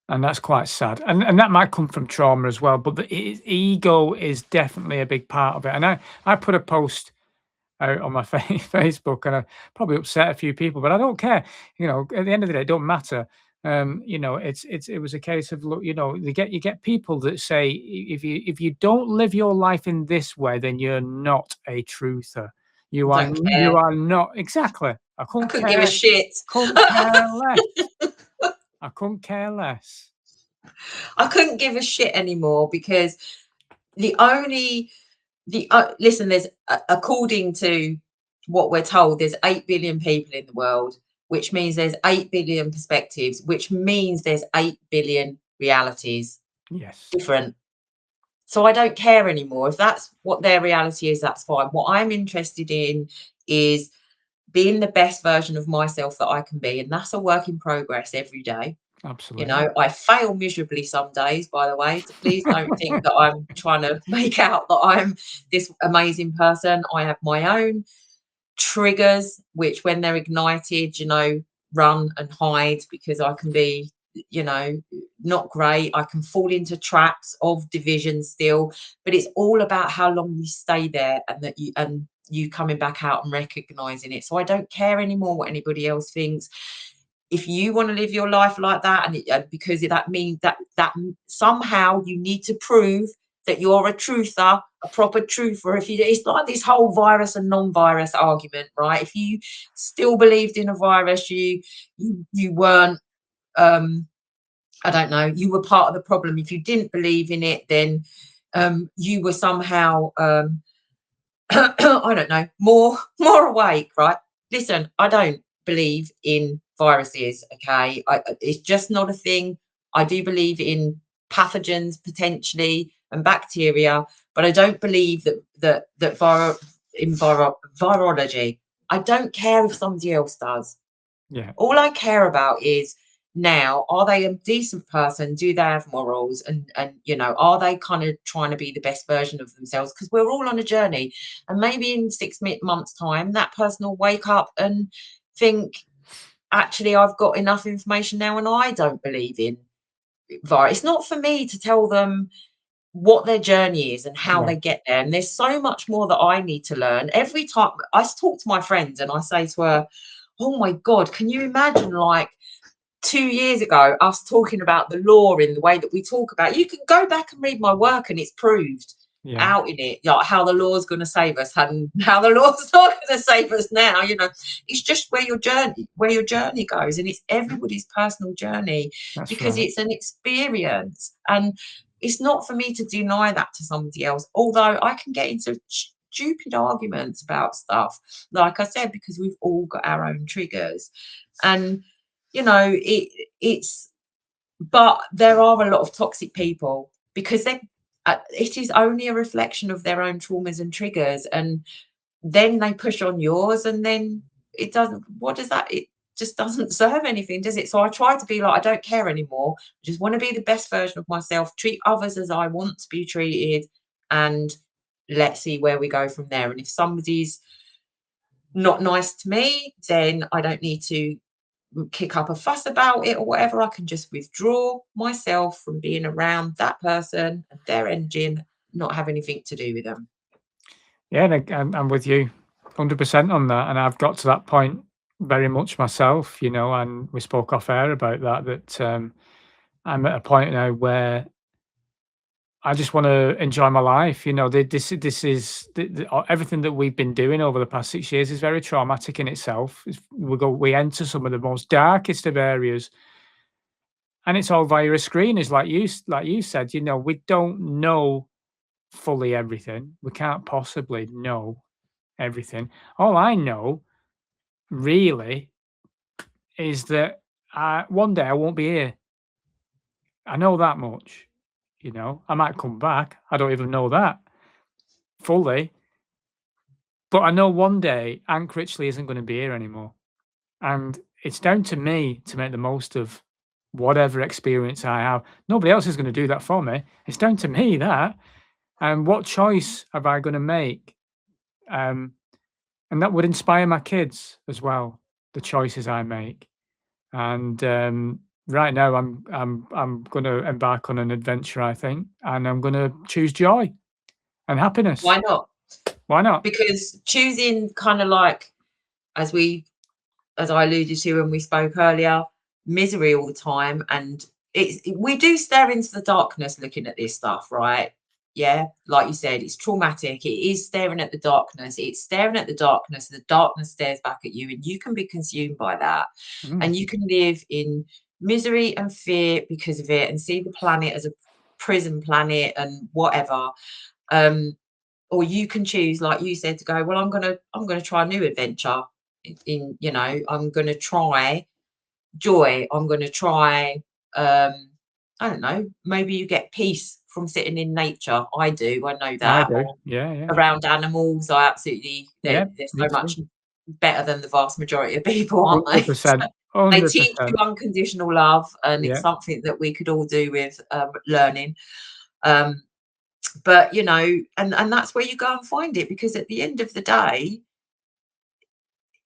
And that's quite sad. And that might come from trauma as well, but the ego is definitely a big part of it. And I put a post out on my Facebook, and I probably upset a few people, but I don't care. At the end of the day, it don't matter. It was a case of, look, you get people that say, if you don't live your life in this way, then you're not a truther. You Don't care. are not. Exactly. I couldn't give a shit. Couldn't care less. I couldn't care less. I couldn't give a shit anymore, because listen, there's, according to what we're told, there's 8 billion people in the world, which means there's 8 billion perspectives, which means there's 8 billion realities. Yes. Different. So I don't care anymore. If that's what their reality is, that's fine. What I'm interested in is being the best version of myself that I can be. And that's a work in progress every day. Absolutely. I fail miserably some days, by the way. So please don't think that I'm trying to make out that I'm this amazing person. I have my own triggers, which when they're ignited, run and hide, because I can be, not great. I can fall into traps of division still, but it's all about how long you stay there, and that you coming back out and recognizing it. So I don't care anymore what anybody else thinks. If you want to live your life like that, and because that means that somehow you need to prove that you're a truther, a proper truther. It's like this whole virus and non-virus argument, right? If you still believed in a virus, you weren't, I don't know, you were part of the problem. If you didn't believe in it, then you were somehow I don't know, more awake, right? Listen, I don't believe in viruses, okay? It's just not a thing. I do believe in pathogens potentially and bacteria, but I don't believe that virology. I don't care if somebody else does. Yeah. All I care about is, now, are they a decent person? Do they have morals? And are they kind of trying to be the best version of themselves? Because we're all on a journey, and maybe in 6 months' time, that person will wake up and think, actually, I've got enough information now, and I don't believe in virus. It's not for me to tell them what their journey is and how they get there. And there's so much more that I need to learn. Every time I talk to my friends and I say to her, oh my God, can you imagine, like, 2 years ago, us talking about the law in the way that we talk about? You can go back and read my work, and it's proved out in it, like how the law's going to save us and how the law's not going to save us now. It's just where your journey goes, and it's everybody's personal journey. That's because right. It's an experience, and it's not for me to deny that to somebody else. Although I can get into stupid arguments about stuff, like I said, because we've all got our own triggers, and but there are a lot of toxic people, because it is only a reflection of their own traumas and triggers, and then they push on yours, and then it just doesn't serve anything, does it? So I try to be like, I don't care anymore. I just want to be the best version of myself, treat others as I want to be treated, and let's see where we go from there. And if somebody's not nice to me, then I don't need to kick up a fuss about it or whatever. I can just withdraw myself from being around that person and their engine, not have anything to do with them. Yeah, I'm with you 100% on that. And I've got to that point very much myself, and we spoke off air about that I'm at a point now where I just want to enjoy my life. This is everything that we've been doing over the past 6 years is very traumatic in itself. We enter some of the most darkest of areas, and it's all via a screen. Is like you said. We don't know fully everything. We can't possibly know everything. All I know really is that one day I won't be here. I know that much. I might come back. I don't even know that fully. But I know one day Aunt Critchley isn't going to be here anymore. And it's down to me to make the most of whatever experience I have. Nobody else is going to do that for me. It's down to me that. And what choice am I going to make? And that would inspire my kids as well, the choices I make. And right now I'm going to embark on an adventure, I think, and I'm going to choose joy and happiness. Why not? Why not? Because choosing kind of like, as I alluded to when we spoke earlier, misery all the time, and we do stare into the darkness looking at this stuff, right? Yeah, like you said, it's traumatic. It is staring at the darkness. It's staring at the darkness. The darkness stares back at you, and you can be consumed by that. And you can live in misery and fear because of it, and see the planet as a prison planet and whatever. Or you can choose, like you said, to go, well, I'm gonna try a new adventure. I'm gonna try joy. I'm gonna try I don't know, maybe you get peace from sitting in nature. I do, I know that. I do. Or Yeah. around animals. I absolutely, they're so much better than the vast majority of people, aren't they? 100%. They teach you unconditional love, and it's Yeah. something that we could all do with learning. But and that's where you go and find it, because at the end of the day,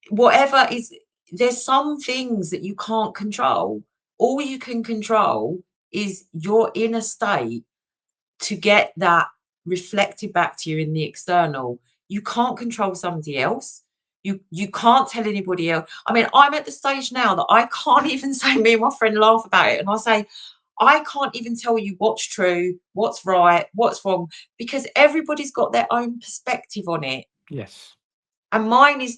whatever is, there's some things that you can't control. All you can control is your inner state, to get that reflected back to you in the external. You can't control somebody else. You can't tell anybody else. I mean, I'm at the stage now that I can't even say, me and my friend laugh about it, and I say, I can't even tell you what's true, what's right, what's wrong, because everybody's got their own perspective on it. Yes. And mine is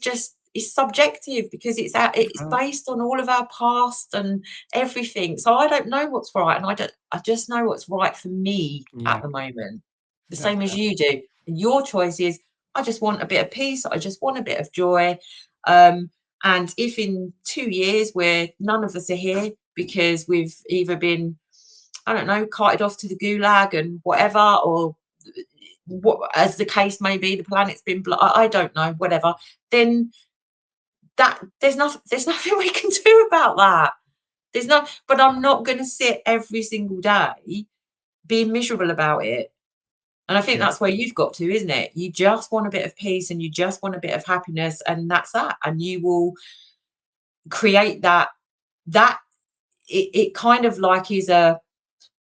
subjective, because it's based on all of our past and everything. So I don't know what's right, and I just know what's right for me at the moment. The same as you do. And your choice is, I just want a bit of peace. I just want a bit of joy. And if in 2 years where none of us are here because we've either been, I don't know, carted off to the gulag and whatever, or what, as the case may be, the planet's been I don't know, whatever, then that there's nothing we can do about that. But I'm not going to sit every single day being miserable about it. And I think that's where you've got to, isn't it? You just want a bit of peace, and you just want a bit of happiness, and that's that. And you will create that it kind of like is a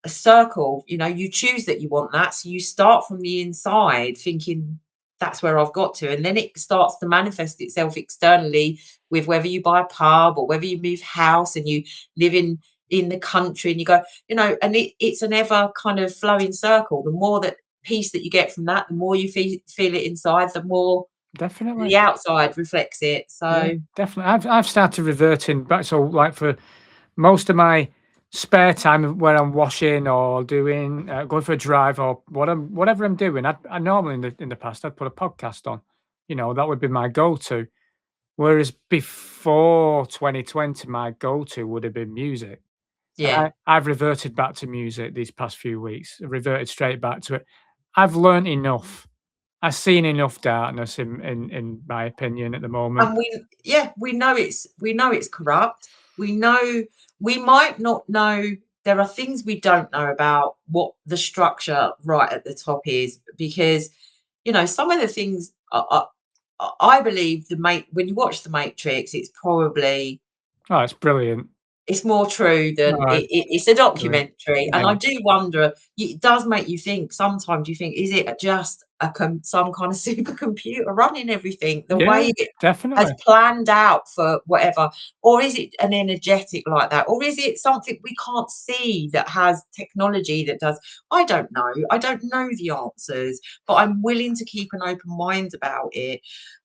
circle. You choose that you want that, so you start from the inside thinking, that's where I've got to, and then it starts to manifest itself externally, with whether you buy a pub or whether you move house and you live in the country, and you go, and it's an ever kind of flowing circle. The more that peace that you get from that, the more you feel it inside, the more Definitely the outside reflects it. So definitely, I've started reverting back. So, like, for most of my spare time, where I'm washing or doing going for a drive or whatever I'm doing, I normally in the past I'd put a podcast on. That would be my go-to. Whereas before 2020, my go-to would have been music. yeah. I've reverted back to music these past few weeks. Reverted straight back to it. I've learned enough. I've seen enough darkness in my opinion at the moment. And we know it's corrupt. We know, we might not know, there are things we don't know about what the structure right at the top is, because some of the things I believe when you watch The Matrix, it's probably, Oh, it's brilliant. It's more true than Right. it's a documentary. And Yeah. I do wonder, it does make you think sometimes, you think, is it just some kind of supercomputer running everything the Yeah, way it has definitely. planned out for whatever? Or is it an energetic like that? Or is it something we can't see that has technology that does? I don't know. I don't know the answers, but I'm willing to keep an open mind about it.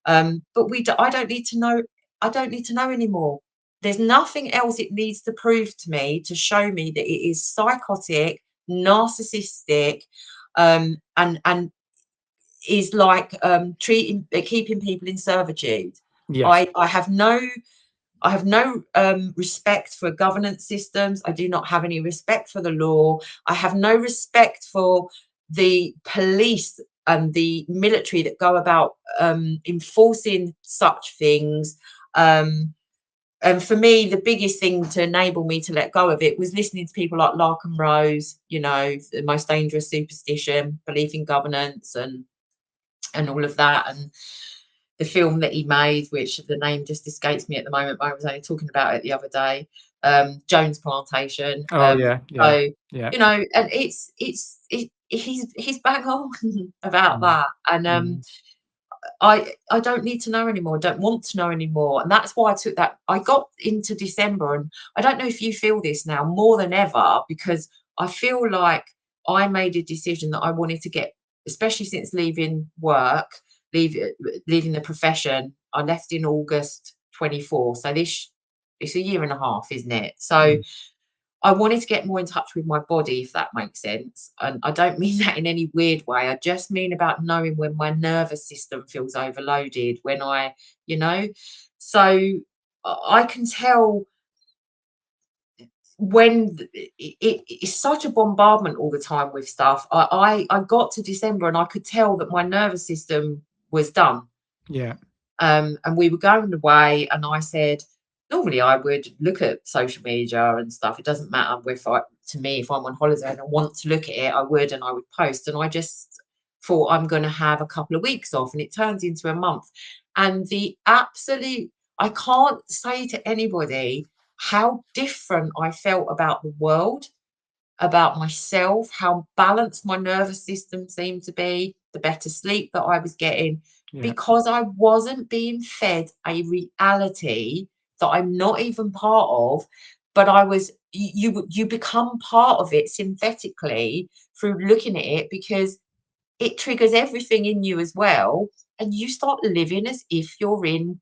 But I don't need to know. I don't need to know anymore. There's nothing else it needs to prove to me to show me that it is psychotic, narcissistic, and is like keeping people in servitude. Yes. I have no respect for governance systems. I do not have any respect for the law. I have no respect for the police and the military that go about enforcing such things. And for me, the biggest thing to enable me to let go of it was listening to people like Lark and Rose, the most dangerous superstition, belief in governance, and all of that. And the film that he made, which the name just escapes me at the moment, but I was only talking about it the other day, Jones Plantation. Oh yeah, yeah, So yeah. and he's bang on about Mm, that. And mm. I don't need to know anymore. I don't want to know anymore. And that's why I took that. I got into December, and I don't know if you feel this now more than ever, because I feel like I made a decision that I wanted to get, especially since leaving work, leaving the profession. I left in August 24. So it's a year and a half, isn't it? So Mm. I wanted to get more in touch with my body, if that makes sense. And I don't mean that in any weird way. I just mean about knowing when my nervous system feels overloaded, when so I can tell when it's such a bombardment all the time with stuff. I got to December and I could tell that my nervous system was done. Yeah. And we were going away, and I said, normally I would look at social media and stuff. It doesn't matter to me, if I'm on holiday and I want to look at it, I would, and I would post. And I just thought, I'm going to have a couple of weeks off, and it turns into a month. And I can't say to anybody how different I felt about the world, about myself, how balanced my nervous system seemed to be, the better sleep that I was getting, Yeah. because I wasn't being fed a reality that I'm not even part of. But you become part of it synthetically through looking at it, because it triggers everything in you as well, and you start living as if you're in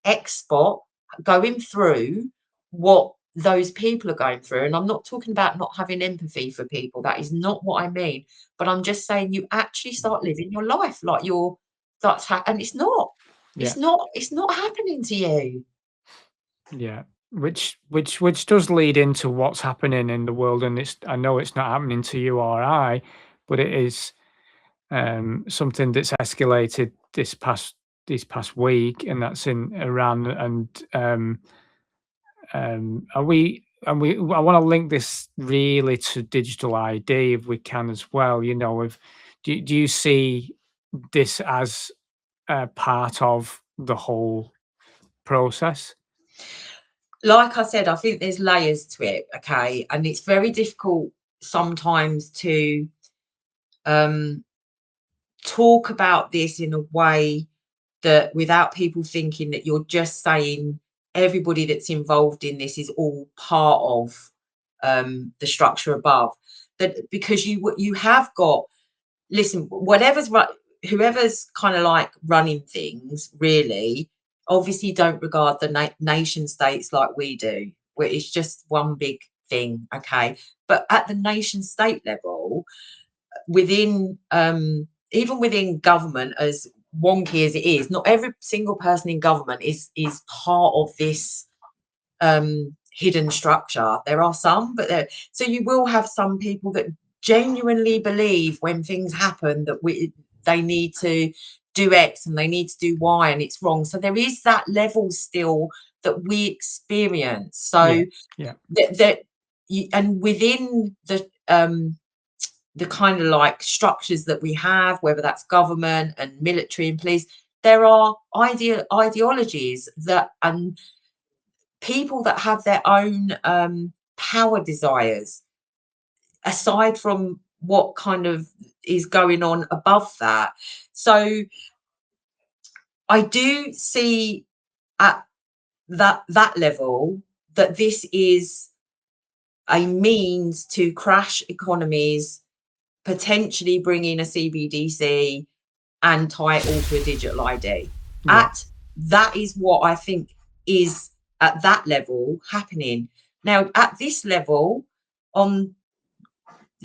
X spot, going through what those people are going through. And I'm not talking about not having empathy for people. That is not what I mean. But I'm just saying you actually start living your life like and it's not. Yeah. It's not happening to you. Yeah. Which does lead into what's happening in the world, and I know it's not happening to you or I, but it is something that's escalated this past week, and that's in Iran. And I want to link this really to digital ID if we can as well. If do you see this as part of the whole process? Like I said, I think there's layers to it. Okay. And it's very difficult sometimes to talk about this in a way that, without people thinking that you're just saying everybody that's involved in this is all part of the structure above. That because you have got, listen, whoever's kind of like running things, really, obviously don't regard the nation states like we do, where it's just one big thing. Okay. But at the nation state level, within even within government, as wonky as it is, not every single person in government is part of this hidden structure. There are some, but so you will have some people that genuinely believe when things happen that they need to do X and they need to do Y, and it's wrong. So there is that level still that we experience. So Yeah. and within the kind of like structures that we have, whether that's government and military and police, there are ideologies that, and people that have their own power desires, aside from what kind of is going on above that. So I do see at that level that this is a means to crash economies, potentially bring in a CBDC and tie it all to a digital ID. Yeah. That is what I think is at that level happening. Now, at this level, on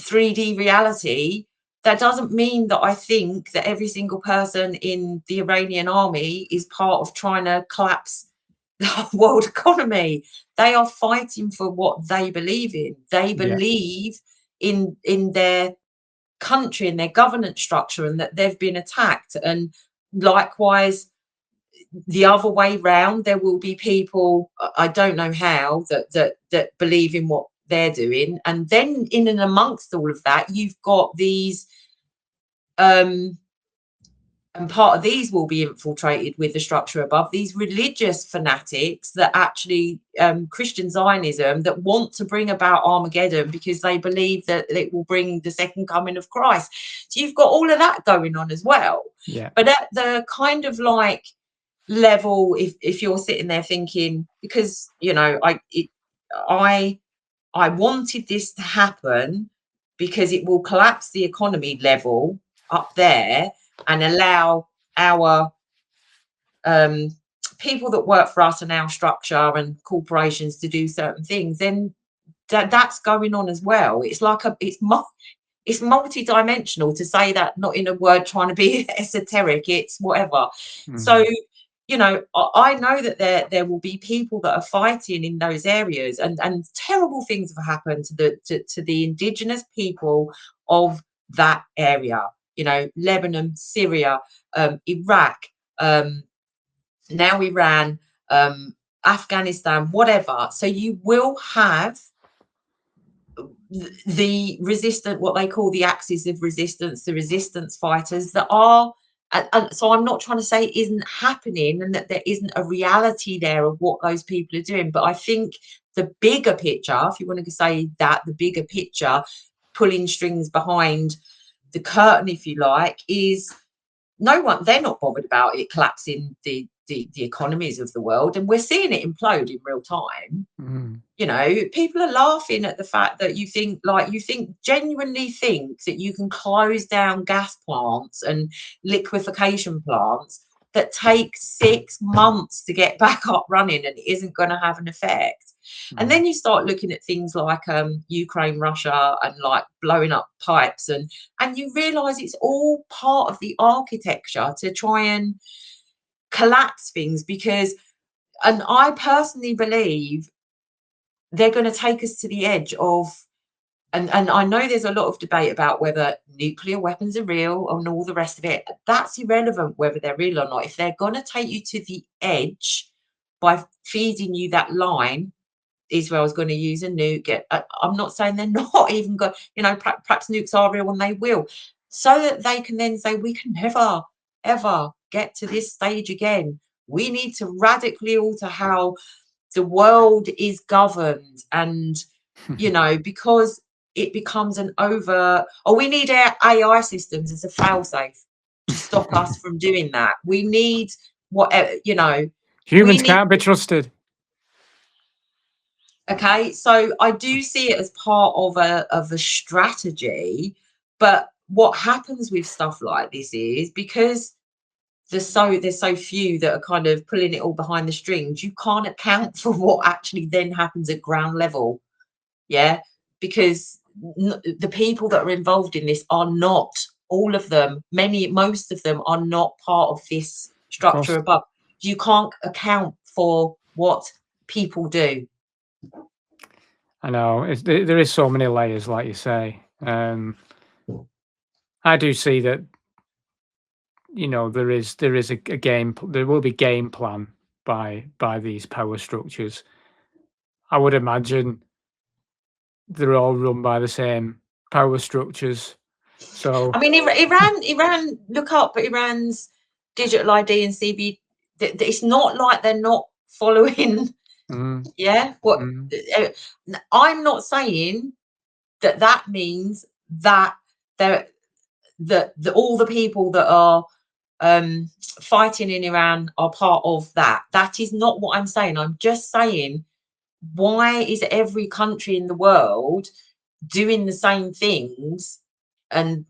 3D reality, that doesn't mean that I think that every single person in the Iranian army is part of trying to collapse the world economy. They are fighting for what they believe in. They believe in their country and their governance structure, and that they've been attacked. And likewise, the other way round, there will be people, I don't know how, that believe in what they're doing. And then in and amongst all of that, you've got these and part of these will be infiltrated with the structure above, these religious fanatics that actually Christian Zionism, that want to bring about Armageddon because they believe that it will bring the second coming of Christ. So you've got all of that going on as well. Yeah. But at the kind of like level, if you're sitting there thinking, because I wanted this to happen because it will collapse the economy level up there and allow our people that work for us and our structure and corporations to do certain things, then that's going on as well. It's like it's multi-dimensional, to say that, not in a word trying to be esoteric, it's whatever. So I know that there will be people that are fighting in those areas, and terrible things have happened to the indigenous people of that area. Lebanon, Syria, Iraq, now Iran, Afghanistan, whatever. So you will have the resistant, what they call the axis of resistance, the resistance fighters that are, and so I'm not trying to say it isn't happening and that there isn't a reality there of what those people are doing, but I think the bigger picture, if you want to say that, the bigger picture, pulling strings behind the curtain, if you like, is they're not bothered about it collapsing the economies of the world, and we're seeing it implode in real time. People are laughing at the fact that you genuinely think that you can close down gas plants and liquefaction plants that take 6 months to get back up running, and it isn't going to have an effect. And then you start looking at things like Ukraine, Russia, and like blowing up pipes, and you realize it's all part of the architecture to try and collapse things, and I personally believe they're going to take us to the edge of, and I know there's a lot of debate about whether nuclear weapons are real and all the rest of it. That's irrelevant whether they're real or not. If they're going to take you to the edge by feeding you that line, Israel's going to use a nuke. I'm not saying they're not even going, perhaps nukes are real and they will, so that they can then say, we can never, ever get to this stage again. We need to radically alter how the world is governed, and, because it becomes we need our AI systems as a fail-safe to stop us from doing that. We need humans can't be trusted. Okay, so I do see it as part of a strategy, but what happens with stuff like this is, because there's so few that are kind of pulling it all behind the strings, you can't account for what actually then happens at ground level. Yeah, because the people that are involved in this are not, all of them, most of them are not part of this structure above. You can't account for what people do. I know there is so many layers, like you say. I do see that, there is a game. There will be game plan by these power structures. I would imagine they're all run by the same power structures. So I mean, Iran. Look up Iran's digital ID and CB. It's not like they're not following Yeah. What? I'm not saying that means that there that all the people that are fighting in Iran are part of that. That is not what I'm saying. I'm just saying, why is every country in the world doing the same things, and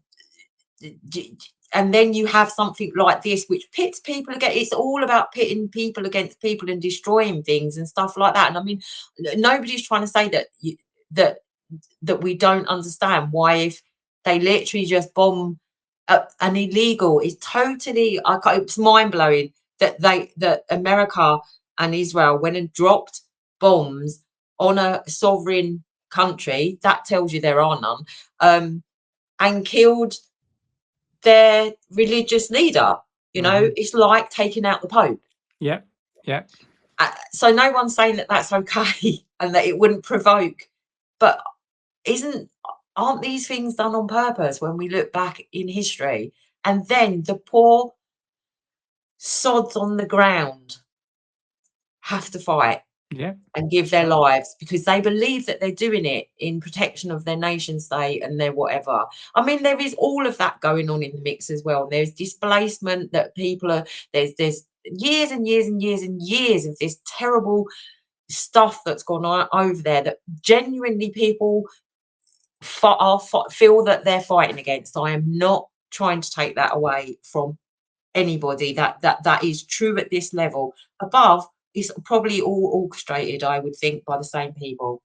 then you have something like this which pits people against. It's all about pitting people against people and destroying things and stuff like that. And I mean, nobody's trying to say that we don't understand why, if they literally just bomb an illegal, is totally, it's mind-blowing that America and Israel went and dropped bombs on a sovereign country, that tells you there are none, and killed their religious leader. It's like taking out the Pope. Yeah. So no one's saying that that's okay and that it wouldn't provoke, but aren't these things done on purpose when we look back in history? And then the poor sods on the ground have to fight and give their lives because they believe that they're doing it in protection of their nation state and their whatever. I mean, there is all of that going on in the mix as well. There's displacement that people are, there's years and years and years and years of this terrible stuff that's gone on over there that genuinely people feel that they're fighting against. I am not trying to take that away from anybody. That is true at this level. Above, it's probably all orchestrated, I would think, by the same people.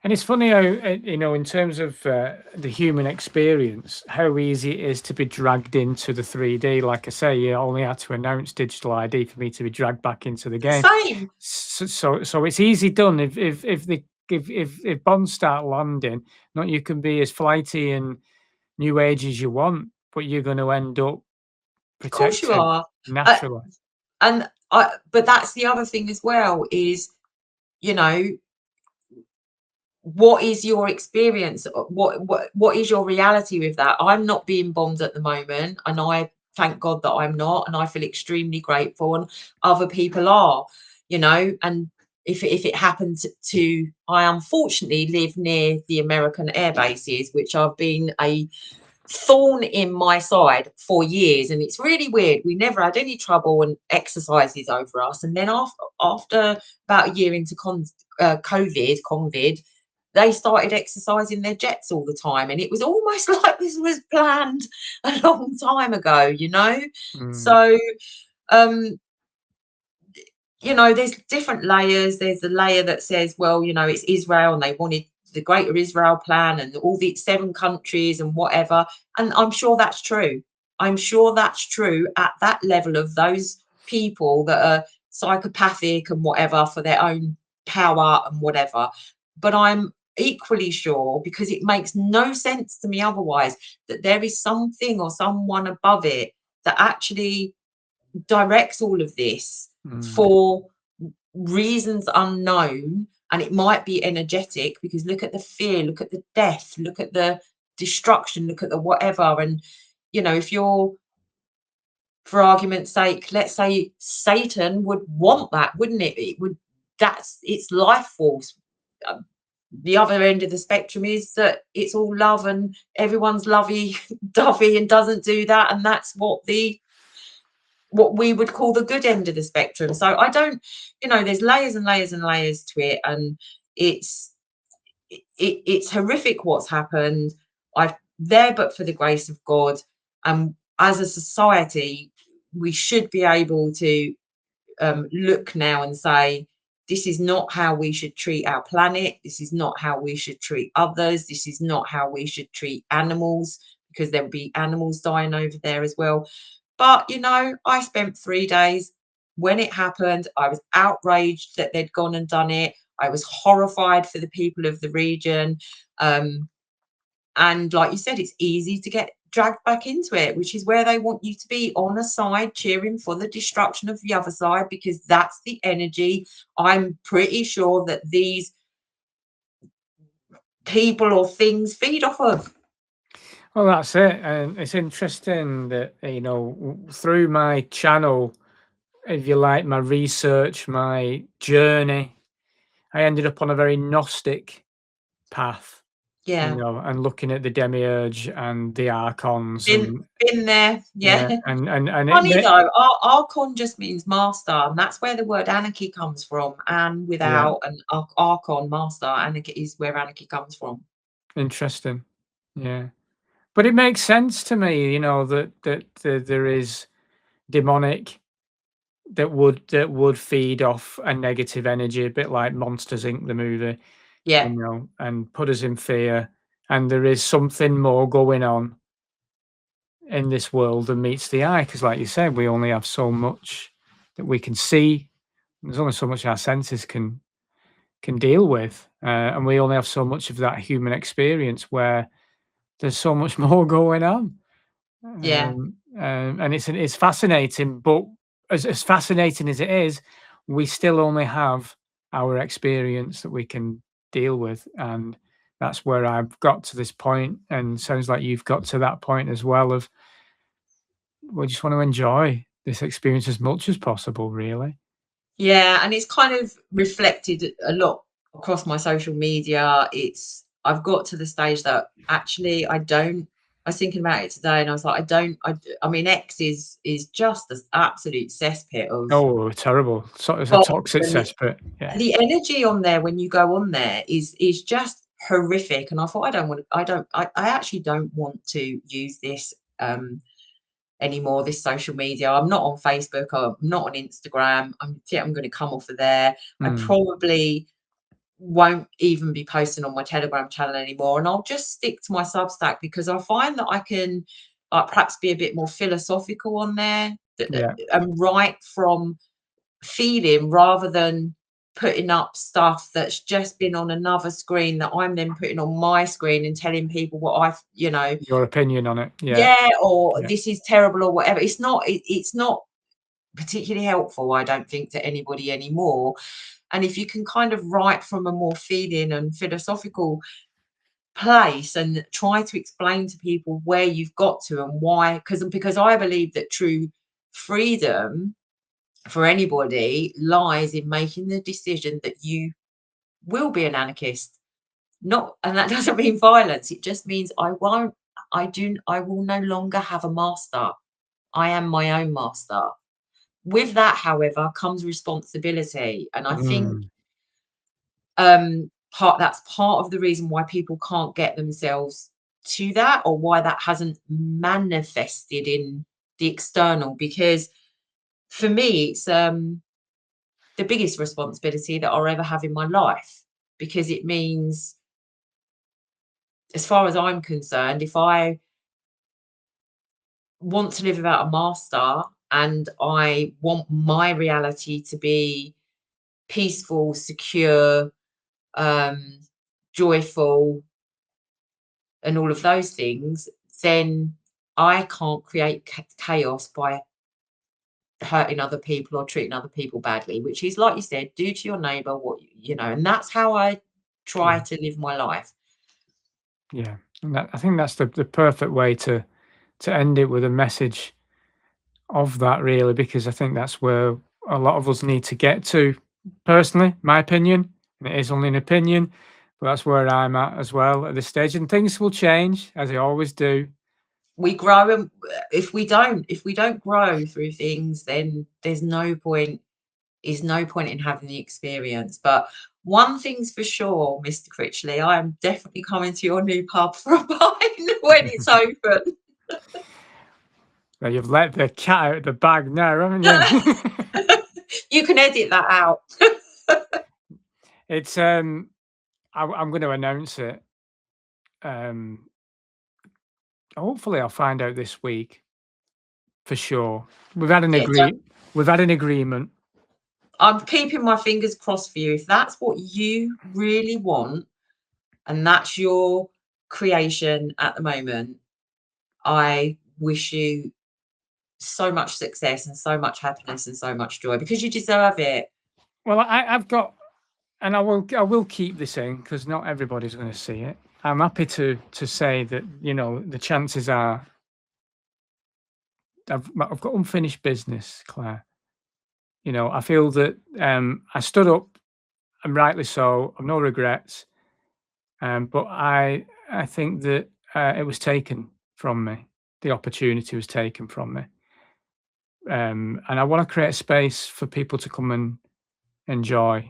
And it's funny how, in terms of the human experience, how easy it is to be dragged into the 3D. Like I say, you only had to announce digital ID for me to be dragged back into the game. Same. So it's easy done. If bombs start landing, not you can be as flighty and new age as you want, but you're going to end up protected. Of course you are. Naturally. But that's the other thing as well is, what is your experience? What is your reality with that? I'm not being bombed at the moment, and I thank God that I'm not, and I feel extremely grateful, and other people are, and if it happens to, I unfortunately live near the American air bases, which have been a thorn in my side for years, and it's really weird. We never had any trouble and exercises over us, and then after about a year into COVID, they started exercising their jets all the time, and it was almost like this was planned a long time ago, So there's different layers. There's the layer that says, well, it's Israel and they wanted the Greater Israel Plan and all the 7 countries and whatever, and I'm sure that's true. I'm sure that's true at that level of those people that are psychopathic and whatever for their own power and whatever. But I'm equally sure, because it makes no sense to me otherwise, that there is something or someone above it that actually directs all of this for reasons unknown. And it might be energetic, because look at the fear, look at the death, look at the destruction, look at the whatever. And if you're, for argument's sake, let's say Satan would want that, wouldn't it? That's its life force. The other end of the spectrum is that it's all love and everyone's lovey-dovey and doesn't do that, and that's what we would call the good end of the spectrum. So I don't, there's layers and layers and layers to it, and it's horrific what's happened. But for the grace of God, as a society, we should be able to look now and say, this is not how we should treat our planet. This is not how we should treat others. This is not how we should treat animals, because there'll be animals dying over there as well. But, I spent 3 days when it happened. I was outraged that they'd gone and done it. I was horrified for the people of the region. And like you said, it's easy to get dragged back into it, which is where they want you to be, on a side cheering for the destruction of the other side, because that's the energy I'm pretty sure that these people or things feed off of. Well, that's it. And it's interesting that, through my channel, if you like, my research, my journey, I ended up on a very Gnostic path, Yeah. and looking at the demiurge and the archons, Been and been there. Yeah. yeah, and Funny though, archon just means master, and that's where the word anarchy comes from. And yeah, without an archon, master, anarchy is where anarchy comes from. interesting, yeah. But it makes sense to me, that there is demonic that would feed off a negative energy, a bit like Monsters Inc. the movie, Yeah. and put us in fear. And there is something more going on in this world than meets the eye, because, like you said, we only have so much that we can see. There's only so much our senses can deal with, and we only have so much of that human experience where there's so much more going on. Yeah. And it's fascinating, but as fascinating as it is, we still only have our experience that we can deal with, and that's where I've got to this point, and sounds like you've got to that point as well. Of we just want to enjoy this experience as much as possible, really. Yeah, and it's kind of reflected a lot across my social media. I've got to the stage that actually I was thinking about it today, and I was like, I mean, X is just this absolute cesspit of Oh, terrible! So it's a bots, toxic and cesspit. Yeah, the energy on there when you go on there is just horrific. And I thought, I actually don't want to use this anymore, this social media. I'm not on Facebook, I'm not on Instagram. I'm going to come off of there. I mm, probably won't even be posting on my Telegram channel anymore, and I'll just stick to my Substack, because I find that I can perhaps be a bit more philosophical on there, yeah, and write from feeling, rather than putting up stuff that's just been on another screen that I'm then putting on my screen and telling people what your opinion on it. Yeah, yeah, or yeah, this is terrible or whatever. It's not particularly helpful, I don't think, to anybody anymore. And if you can kind of write from a more feeling and philosophical place and try to explain to people where you've got to and why, because I believe that true freedom for anybody lies in making the decision that you will be an anarchist. Not, and that doesn't mean violence. It just means I will no longer have a master. I am my own master. With that, however, comes responsibility. And I think mm, that's part of the reason why people can't get themselves to that, or why that hasn't manifested in the external. Because for me, it's the biggest responsibility that I'll ever have in my life, because it means, as far as I'm concerned, if I want to live without a master and I want my reality to be peaceful, secure, um, joyful, and all of those things, then I can't create chaos by hurting other people or treating other people badly, which is, like you said, do to your neighbor and that's how I try yeah, to live my life. yeah. And I think that's the perfect way to end it, with a message of that, really, because I think that's where a lot of us need to get to. Personally, my opinion, and it is only an opinion, but that's where I'm at as well at this stage, and things will change as they always do. We grow, and if we don't grow through things, then there's no point in having the experience. But one thing's for sure, Mr. Critchley, I am definitely coming to your new pub for a pint when it's open. Well, you've let the cat out of the bag now, haven't you? You can edit that out. It's I'm going to announce it. Um, hopefully, I'll find out this week for sure. We've had an Yeah, agree. We've had an agreement. I'm keeping my fingers crossed for you. If that's what you really want and that's your creation at the moment, I wish you so much success and so much happiness and so much joy, because you deserve it. Well, I've got, and I will keep this in, because not everybody's going to see it. I'm happy to say that the chances are I've got unfinished business, Claire, You know, I feel that I stood up, and rightly so. I've no regrets. But I think that it was taken from me. The opportunity was taken from me. And I want to create a space for people to come and enjoy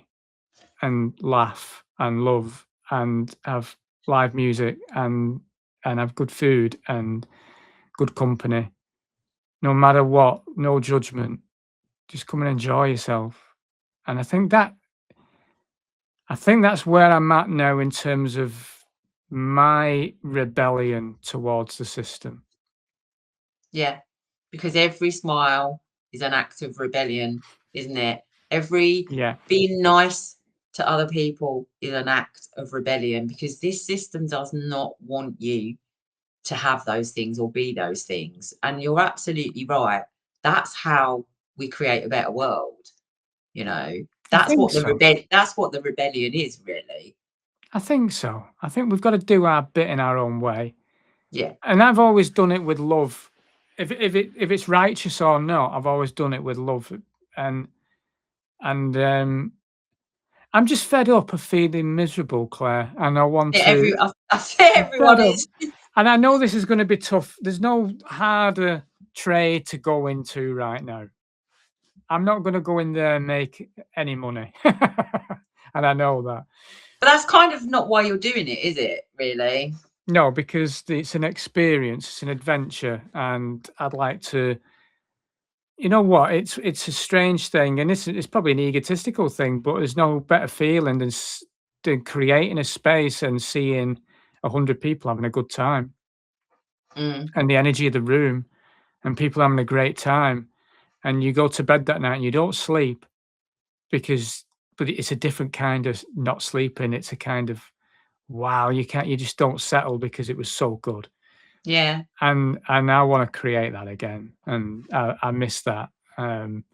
and laugh and love and have live music and have good food and good company. No matter what, no judgment. Just come and enjoy yourself. And I think that's where I'm at now in terms of my rebellion towards the system. Yeah, because every smile is an act of rebellion, isn't it? Every being nice to other people is an act of rebellion, because this system does not want you to have those things or be those things. And you're absolutely right. That's how we create a better world. You know, that's what the rebellion is, really. I think so. I think we've got to do our bit in our own way. Yeah. And I've always done it with love. If it's righteous or not, I've always done it with love. And I'm just fed up of feeling miserable, Claire, and I want to. I say everyone is. And I know this is going to be tough. There's no harder trade to go into right now. I'm not going to go in there and make any money, and I know that. But that's kind of not why you're doing it, is it? Really? No, because it's an experience, it's an adventure, and I'd like to. You know what? It's a strange thing, and it's probably an egotistical thing, but there's no better feeling than creating a space and seeing 100 people having a good time, and the energy of the room, and people having a great time, and you go to bed that night and you don't sleep but it's a different kind of not sleeping. It's a kind of wow, you just don't settle because it was so good. Yeah. And I want to create that again. And I miss that. And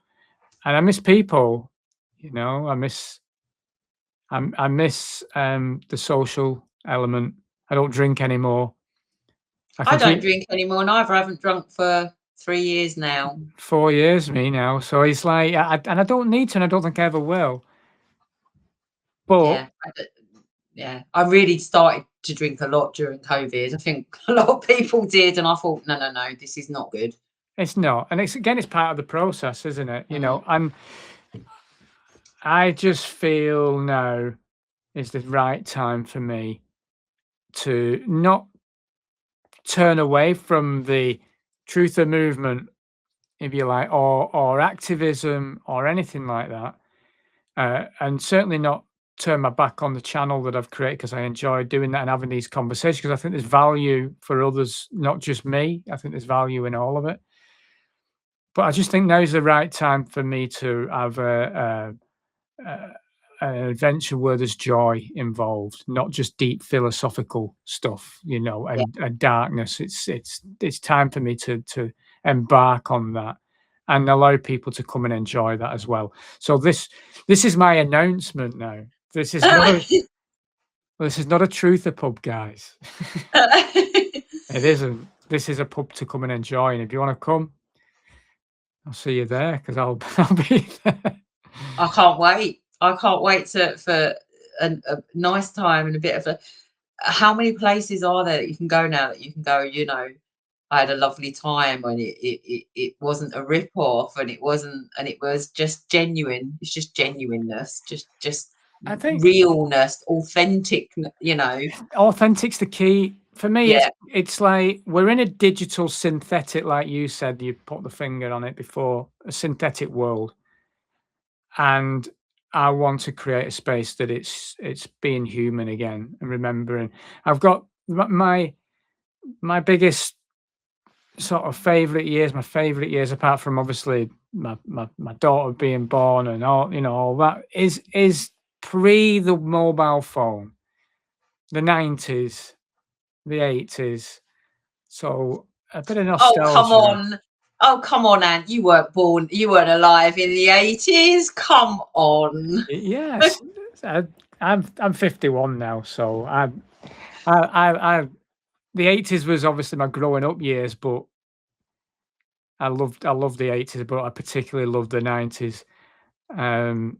I miss people, you know, I miss the social element. I don't drink anymore. I don't drink anymore neither. I haven't drunk for 3 years now. 4 years me now. So it's like, and I don't need to, and I don't think I ever will. But I really started to drink a lot during COVID. I think a lot of people did, and I thought, no, this is not good. It's not, and it's part of the process, isn't it? You know, and I just feel now is the right time for me to not turn away from the truther movement, if you like, or activism or anything like that, and certainly not turn my back on the channel that I've created, because I enjoy doing that and having these conversations, because I think there's value for others, not just me. I think there's value in all of it. But I just think now's the right time for me to have an adventure where there's joy involved, not just deep philosophical stuff, you know, and darkness. It's time for me to embark on that and allow people to come and enjoy that as well. So this is my announcement now. This is not a truther pub, guys. It isn't. This is a pub to come and enjoy, and if you want to come, I'll see you there, because I'll be there. I can't wait. I can't wait for a nice time and a bit of a. How many places are there that you can go now? That you can go. You know, I had a lovely time when it wasn't a rip off, and it was just genuine. It's just genuineness. Just I think realness, authentic. You know, authentic's the key. For me, it's like we're in a digital synthetic, like you said, you put the finger on it before, a synthetic world. And I want to create a space that it's being human again and remembering. I've got my biggest sort of favorite years, apart from obviously my daughter being born and all, you know, all that is pre the mobile phone, the 90s. The 80s, so a bit of nostalgia. Oh come on, Ant, you weren't alive in the 80s. Come on. Yes, I'm 51 now, so I the 80s was obviously my growing up years, but I loved the 80s, but I particularly loved the 90s. that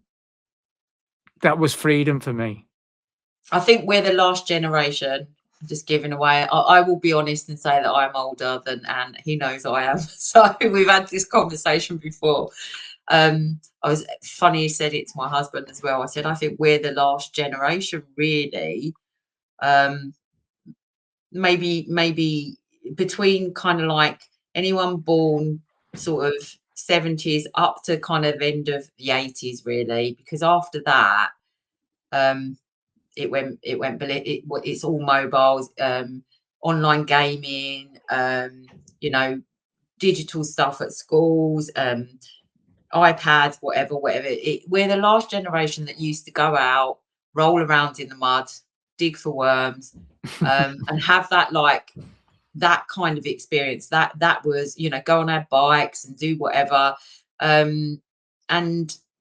was freedom for me. I think we're the last generation, just giving away. I will be honest and say that I'm older than Anne. He knows I am. So we've had this conversation before. I was funny you said it to my husband as well. I said, I think we're the last generation, really. Maybe between kind of like anyone born sort of 70s up to kind of end of the 80s, really, because after that, it's all mobiles, online gaming, digital stuff at schools, iPads, whatever. We're the last generation that used to go out, roll around in the mud, dig for worms, and have that kind of experience. That was, go on our bikes and do whatever. And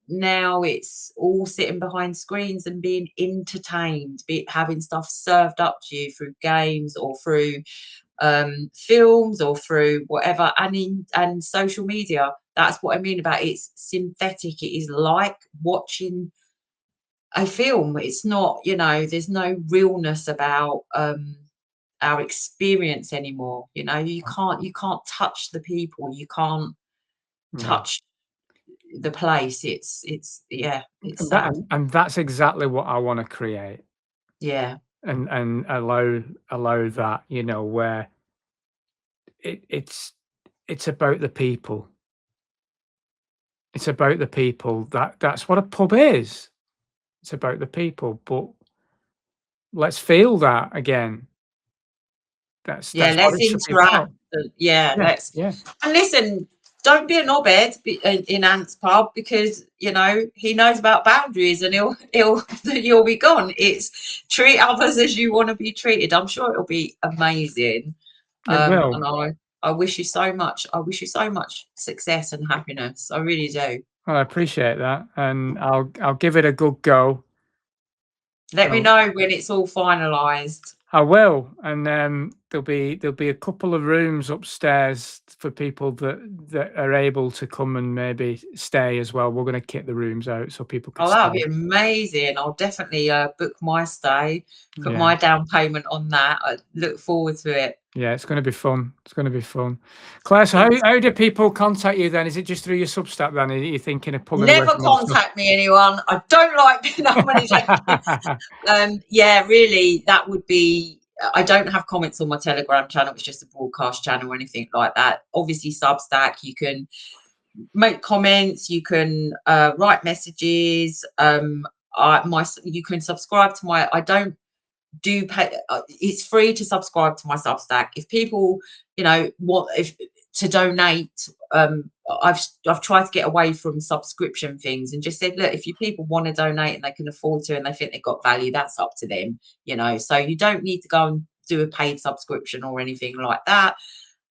now it's all sitting behind screens and being entertained, having stuff served up to you through games or through films or through whatever, and social media. That's what I mean about it's synthetic. It is like watching a film. It's not, there's no realness about our experience anymore. You can't touch the people, you can't touch the place. It's sad. And that's exactly what I want to create. Yeah. And allow that, where it's about the people. It's about the people. That's what a pub is. It's about the people. But let's feel that again. Let's interact. And listen, don't be a knobhead in Ant's pub, because he knows about boundaries, and you'll be gone. It's treat others as you want to be treated. I'm sure it'll be amazing. And I wish you so much. I wish you so much success and happiness. I really do. Well, I appreciate that, and I'll give it a good go. Let me know when it's all finalised. I will, and there'll be a couple of rooms upstairs for people that are able to come and maybe stay as well. We're going to kit the rooms out so people can. Oh, that'll be amazing! I'll definitely book my stay, put my down payment on that. I look forward to it. Yeah, it's going to be fun. It's going to be fun. Claire, so how do people contact you then? Is it just through your Substack then? Are you thinking of pulling? Never contact me, anyone. I don't like being really, that would be. I don't have comments on my Telegram channel. It's just a broadcast channel or anything like that. Obviously, Substack, you can make comments, you can write messages. You can subscribe to my. I don't do pay. It's free to subscribe to my Substack. If people, want to donate, I've tried to get away from subscription things and just said, look, if you people want to donate and they can afford to and they think they've got value, that's up to them. So you don't need to go and do a paid subscription or anything like that.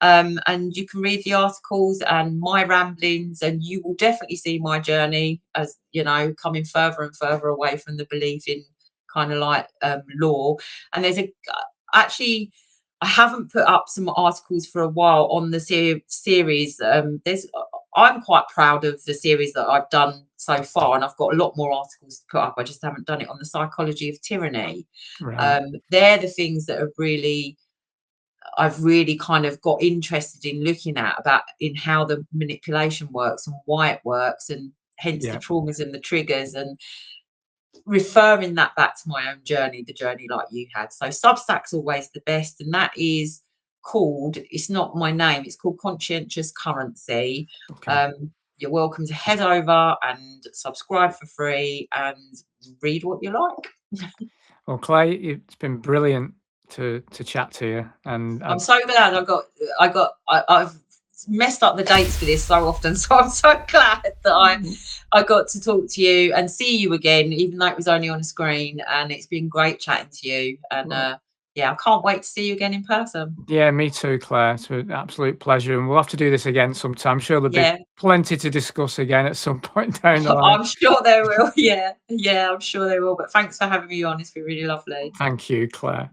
And you can read the articles and my ramblings, and you will definitely see my journey as coming further and further away from the belief in kind of like law. And there's actually I haven't put up some articles for a while on the series. I'm quite proud of the series that I've done so far, and I've got a lot more articles to put up. I just haven't done it on the psychology of tyranny. Right. They're the things that I've really kind of got interested in looking at in how the manipulation works and why it works, and hence the traumas and the triggers, and referring that back to my own journey, the journey like you had. So Substack's always the best, and that is called, it's not my name, it's called Conscientious Currency. Okay. You're welcome to head over and subscribe for free and read what you like. Well, Claire, it's been brilliant to chat to you, and I'm so glad I've messed up the dates for this so often, so I'm so glad that I got to talk to you and see you again, even though it was only on a screen. And it's been great chatting to you, and I can't wait to see you again in person. Yeah, me too, Claire. It's an absolute pleasure, and we'll have to do this again sometime. I'm sure there'll be plenty to discuss again at some point down the line. I'm sure there will. Yeah, I'm sure there will. But thanks for having me on. It's been really lovely. Thank you, Claire.